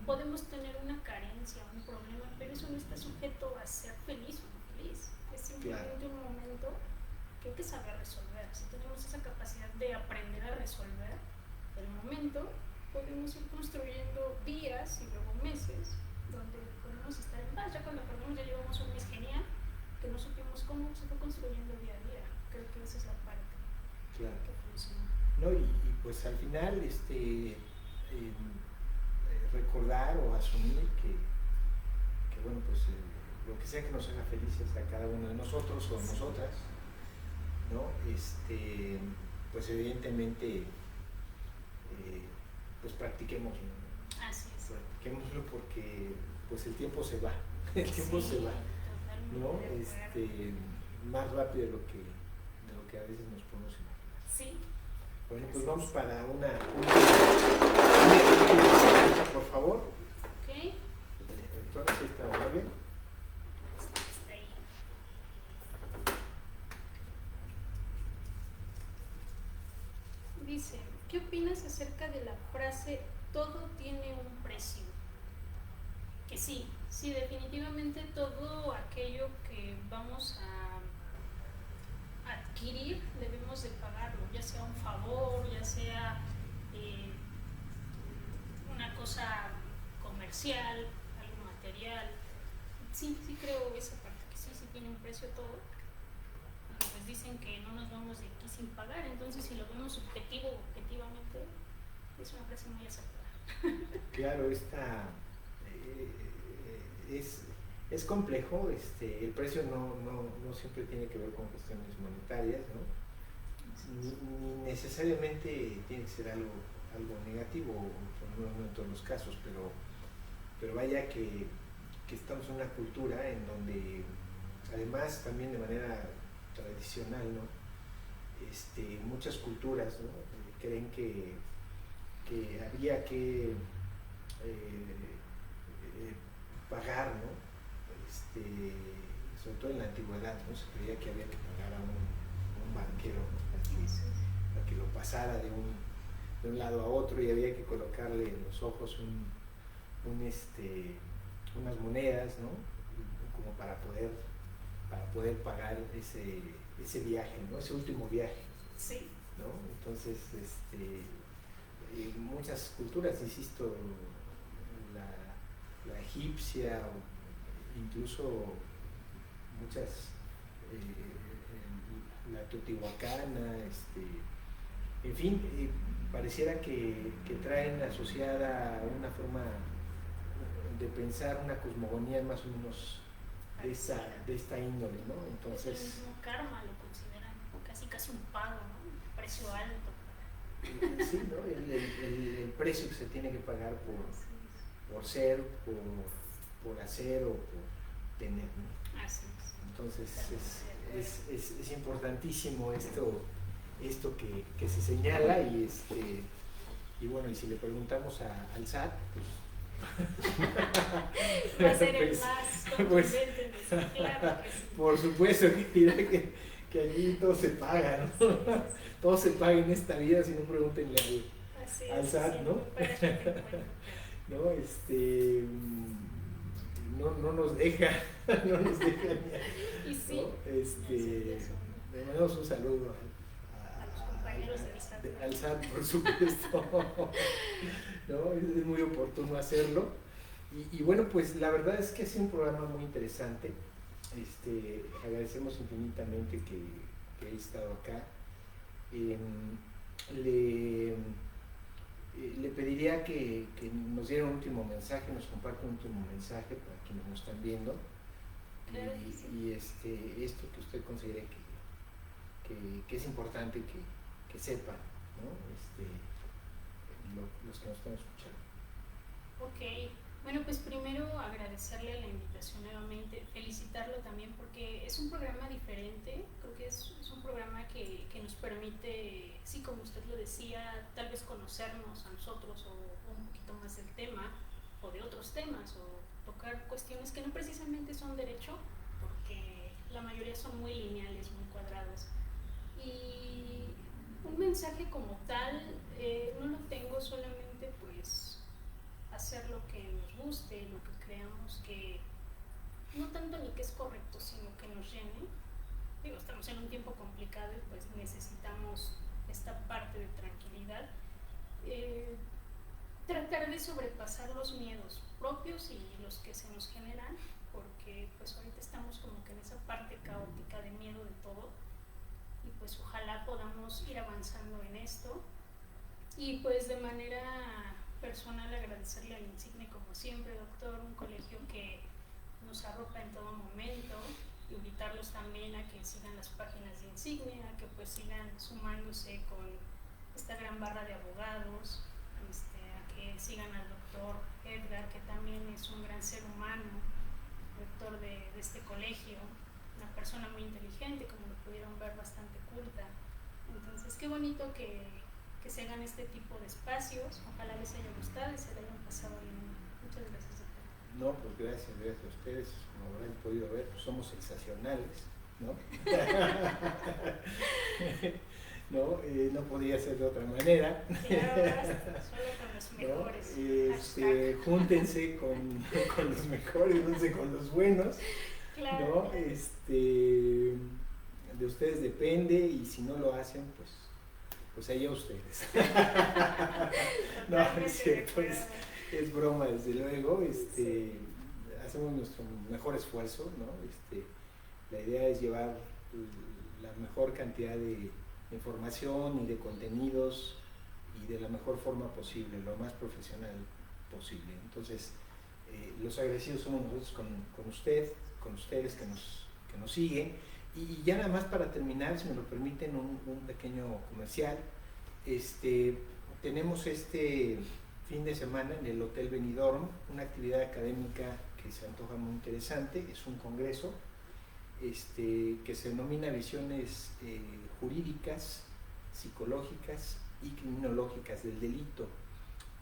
Podemos tener una carencia, un problema, pero eso no está sujeto a ser feliz o no feliz. Es simplemente un momento que hay que saber resolver. Si tenemos esa capacidad de aprender a resolver el momento, podemos ir construyendo días y luego meses donde podemos estar en paz. Ya cuando acordamos, ya llevamos un mes genial, que no supimos cómo se fue construyendo día a día. Creo que esa es la parte que funciona. No, y pues al final recordar o asumir que bueno, pues lo que sea que nos haga felices a cada uno de nosotros o nosotras, ¿no? Pues evidentemente pues practiquémoslo, ¿no? Así es. Practiquémoslo porque pues el tiempo se va, el tiempo se va, ¿no? Más rápido de lo que a veces nos podemos imaginar. Sí. Bueno, pues vamos para una por favor. Ok. Entonces, está muy bien. Está ahí. Dice, ¿qué opinas acerca de la frase todo tiene un precio? Que sí, definitivamente todo aquello que vamos a adquirir debemos de pagarlo, ya sea un favor, ya sea una cosa comercial, algo material. Sí creo esa parte, que sí tiene un precio todo. Y pues dicen que no nos vamos de aquí sin pagar, entonces si lo vemos objetivamente, es una frase muy acertada. Claro, es complejo, el precio no siempre tiene que ver con cuestiones monetarias, ¿no? Ni necesariamente tiene que ser algo negativo, no en todos los casos, pero vaya que estamos en una cultura en donde, además también de manera tradicional, ¿no? Muchas culturas, ¿no? Creen que había que pagar, ¿no? Sobre todo en la antigüedad, ¿no? Se creía que había que pagar a un banquero, ¿no? Para que lo pasara de un lado a otro, y había que colocarle en los ojos unas monedas, ¿no? Como para poder pagar ese viaje, ¿no? Ese último viaje. Sí. ¿No? Entonces, muchas culturas, insisto, la egipcia, o incluso muchas, la teotihuacana, en fin, pareciera que traen asociada una forma de pensar, una cosmogonía más o menos de esta índole, ¿no? Entonces, el mismo karma lo consideran casi un pago, ¿no? Precio alto. Sí, ¿no? El precio que se tiene que pagar por ser, por hacer o por tener, ¿no? Así es. Entonces es importantísimo esto que se señala, y bueno, y si le preguntamos al SAT, pues va a ser el pues, más pues, contundente, claro que sí. Por supuesto que dirá que allí todo se paga, ¿no? Todo se paga en esta vida, si no pregúntenle al SAT, ¿no? No nos deja, no nos deja ni y sí, ¿no? Le mandamos un saludo a los compañeros del SAT. al SAT, por supuesto, ¿no? Es muy oportuno hacerlo. Y bueno, pues la verdad es que ha sido un programa muy interesante. Agradecemos infinitamente que haya estado acá. Le pediría que nos diera un último mensaje, nos comparta un último mensaje para quienes nos están viendo. Claro, y esto que usted considere que es importante que sepan, ¿no? Los que nos están escuchando. Ok, bueno, pues primero agradecerle la invitación nuevamente, felicitarlo también porque es un programa diferente, creo que es un programa que nos permite, sí, como usted lo decía, tal vez conocernos a nosotros o un poquito más del tema o de otros temas, o tocar cuestiones que no precisamente son derecho, porque la mayoría son muy lineales, muy cuadradas. Y un mensaje como tal no lo tengo, solamente pues hacer lo que nos guste, lo que creamos que no tanto ni que es correcto, sino que nos llene. Digo, estamos en un tiempo complicado y pues necesitamos esta parte de tranquilidad. Tratar de sobrepasar los miedos propios y los que se nos generan, porque pues ahorita estamos como que en esa parte caótica de miedo de todo, y pues ojalá podamos ir avanzando en esto. Y pues de manera personal agradecerle al Insigne como siempre, doctor, un colegio que nos arropa en todo momento, invitarlos también a que sigan las páginas de Insigne, a que pues sigan sumándose con esta gran barra de abogados, a que sigan al doctor Edgar, que también es un gran ser humano, rector de este colegio, una persona muy inteligente, como lo pudieron ver, bastante culta. Entonces qué bonito que que se hagan este tipo de espacios. Ojalá les haya gustado y se le hayan pasado bien. Muchas gracias, doctor. No, pues gracias a ustedes, como habrán podido ver, pues somos sensacionales, ¿no? ¿No? No podía ser de otra manera. Claro, basta, solo con los mejores. ¿No? Júntense con los mejores, júntense con los buenos. Claro. ¿No? De ustedes depende, y si no lo hacen, pues allá ustedes. No, es cierto, es broma, desde luego. Sí. Hacemos nuestro mejor esfuerzo, ¿no? La idea es llevar la mejor cantidad de información y de contenidos y de la mejor forma posible, lo más profesional posible. Entonces, los agradecidos somos nosotros con ustedes que nos siguen. Y ya nada más para terminar, si me lo permiten, un pequeño comercial. Tenemos este fin de semana en el Hotel Benidorm una actividad académica que se antoja muy interesante. Es un congreso que se denomina Visiones Jurídicas, Psicológicas y Criminológicas del Delito.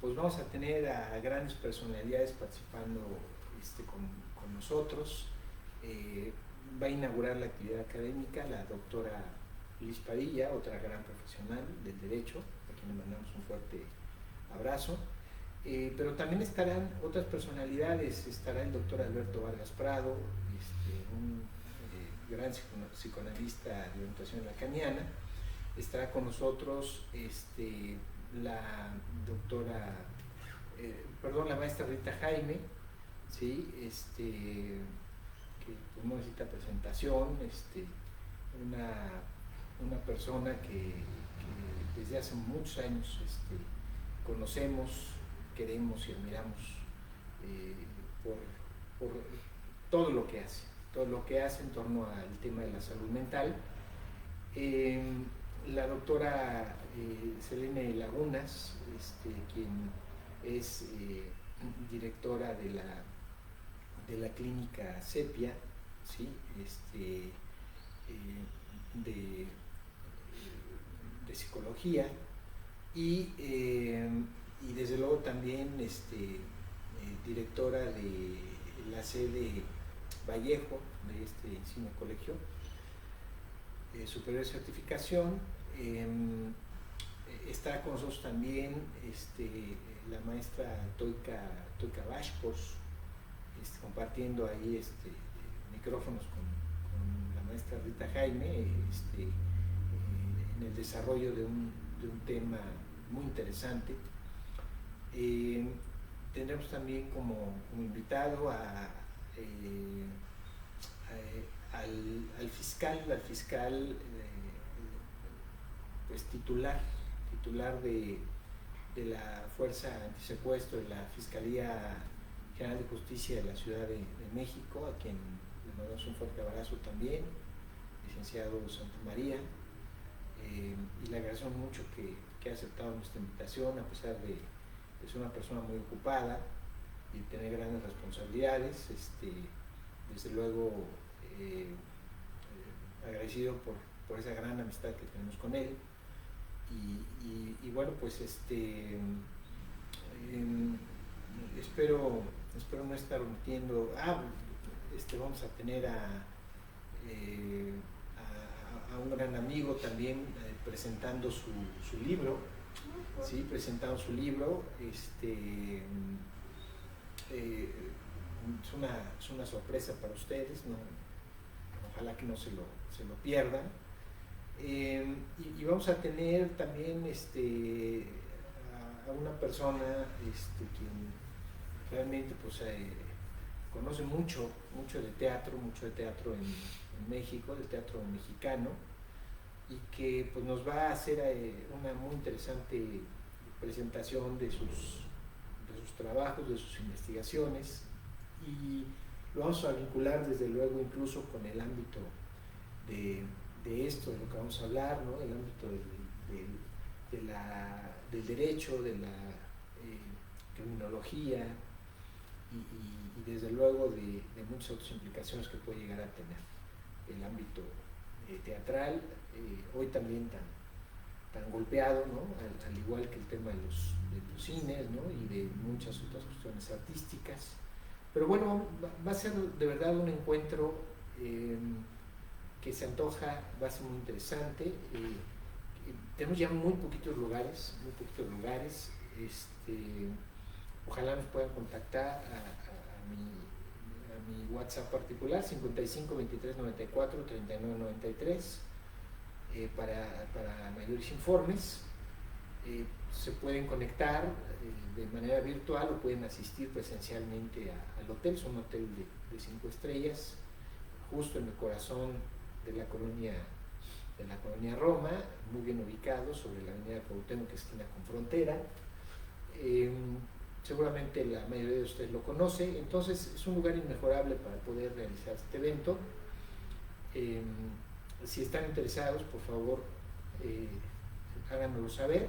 Pues vamos a tener a grandes personalidades participando con nosotros. Va a inaugurar la actividad académica la doctora Liz Padilla, otra gran profesional del derecho, a quien le mandamos un fuerte abrazo. Pero también estarán otras personalidades. Estará el doctor Alberto Vargas Prado, un gran psicoanalista de orientación lacaniana. Estará con nosotros la maestra Rita Jaime, ¿sí? Que pues, no necesita presentación, una persona que desde hace muchos años conocemos, queremos y admiramos por todo lo que hace en torno al tema de la salud mental. La doctora Selene Lagunas, quien es directora de la clínica Sepia, ¿sí? De psicología, y desde luego también directora de la sede Vallejo de este Insigne Colegio Superior de Certificación. Está con nosotros también la maestra Toika Vashkos, compartiendo ahí micrófonos con la maestra Rita Jaime en el desarrollo de un tema muy interesante. Tendremos también como invitado al fiscal pues titular de la Fuerza Antisecuestro de la Fiscalía General de Justicia de la Ciudad de México, a quien le mandamos un fuerte abrazo también, licenciado Santamaría, y le agradecemos mucho que ha aceptado nuestra invitación, a pesar de ser una persona muy ocupada y tener grandes responsabilidades. Desde luego agradecido por esa gran amistad que tenemos con él, y bueno, pues espero no estar omitiendo. Vamos a tener a un gran amigo también presentando su libro, ¿sí? Presentando su libro. Es una sorpresa para ustedes, ¿no? Ojalá que no se lo pierdan. Y vamos a tener también a una persona quien realmente pues, conoce mucho de teatro en México, del teatro mexicano, y que pues, nos va a hacer una muy interesante presentación de sus trabajos, de sus investigaciones, y lo vamos a vincular desde luego incluso con el ámbito de esto, de lo que vamos a hablar, ¿no? El ámbito del derecho, de la criminología y desde luego de muchas otras implicaciones que puede llegar a tener el ámbito teatral, hoy también tan golpeado, ¿no? Al igual que el tema de los cines, ¿no? Y de muchas otras cuestiones artísticas. Pero bueno, va a ser de verdad un encuentro que se antoja, va a ser muy interesante. Tenemos ya muy poquitos lugares. Ojalá nos puedan contactar a mi WhatsApp particular, 55 23 94 39 93, para mayores informes. Se pueden conectar de manera virtual o pueden asistir presencialmente al hotel. Es un hotel de 5 estrellas, justo en el corazón de la colonia Roma, muy bien ubicado sobre la avenida Cuauhtémoc, que esquina con Frontera. Seguramente la mayoría de ustedes lo conoce. Entonces es un lugar inmejorable para poder realizar este evento. Si están interesados, por favor, háganoslo saber.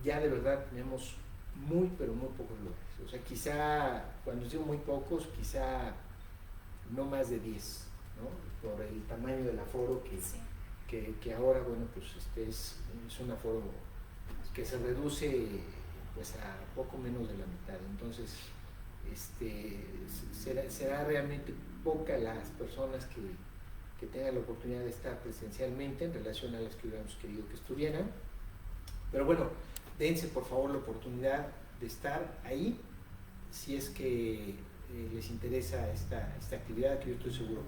Ya de verdad tenemos muy, pero muy pocos lugares. O sea, quizá, cuando digo muy pocos, quizá no más de 10, ¿no? Por el tamaño del aforo que ahora, bueno, pues es un aforo que se reduce pues a poco menos de la mitad. Entonces, será realmente poca las personas que tengan la oportunidad de estar presencialmente en relación a las que hubiéramos querido que estuvieran. Pero bueno, dense por favor la oportunidad de estar ahí, si es que les interesa esta actividad, que yo estoy seguro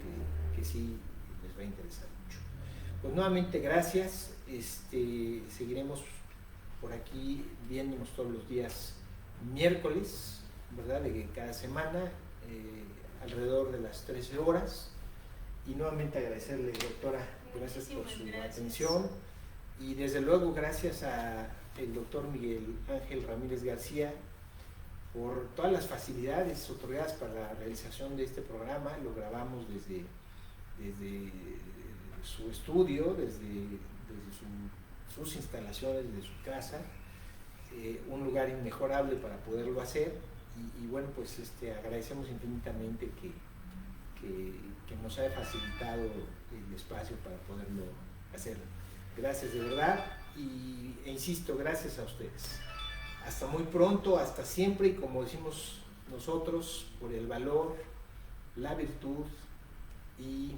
que sí les va a interesar mucho. Pues nuevamente gracias. Seguiremos por aquí viéndonos todos los días miércoles, ¿verdad?, de cada semana, alrededor de las 13 horas. Y nuevamente agradecerle, doctora, gracias por su atención. Y desde luego gracias al doctor Miguel Ángel Ramírez García por todas las facilidades otorgadas para la realización de este programa. Lo grabamos desde su estudio, desde sus instalaciones, desde su casa, un lugar inmejorable para poderlo hacer. Y bueno, pues agradecemos infinitamente que nos haya facilitado el espacio para poderlo hacer. Gracias de verdad e insisto, gracias a ustedes. Hasta muy pronto, hasta siempre, y como decimos nosotros, por el valor, la virtud y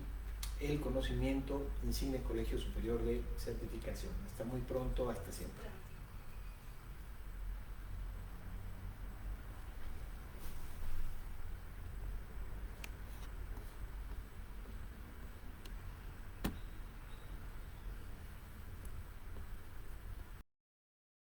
el conocimiento, Insigne Colegio Superior de Certificación. Hasta muy pronto, hasta siempre.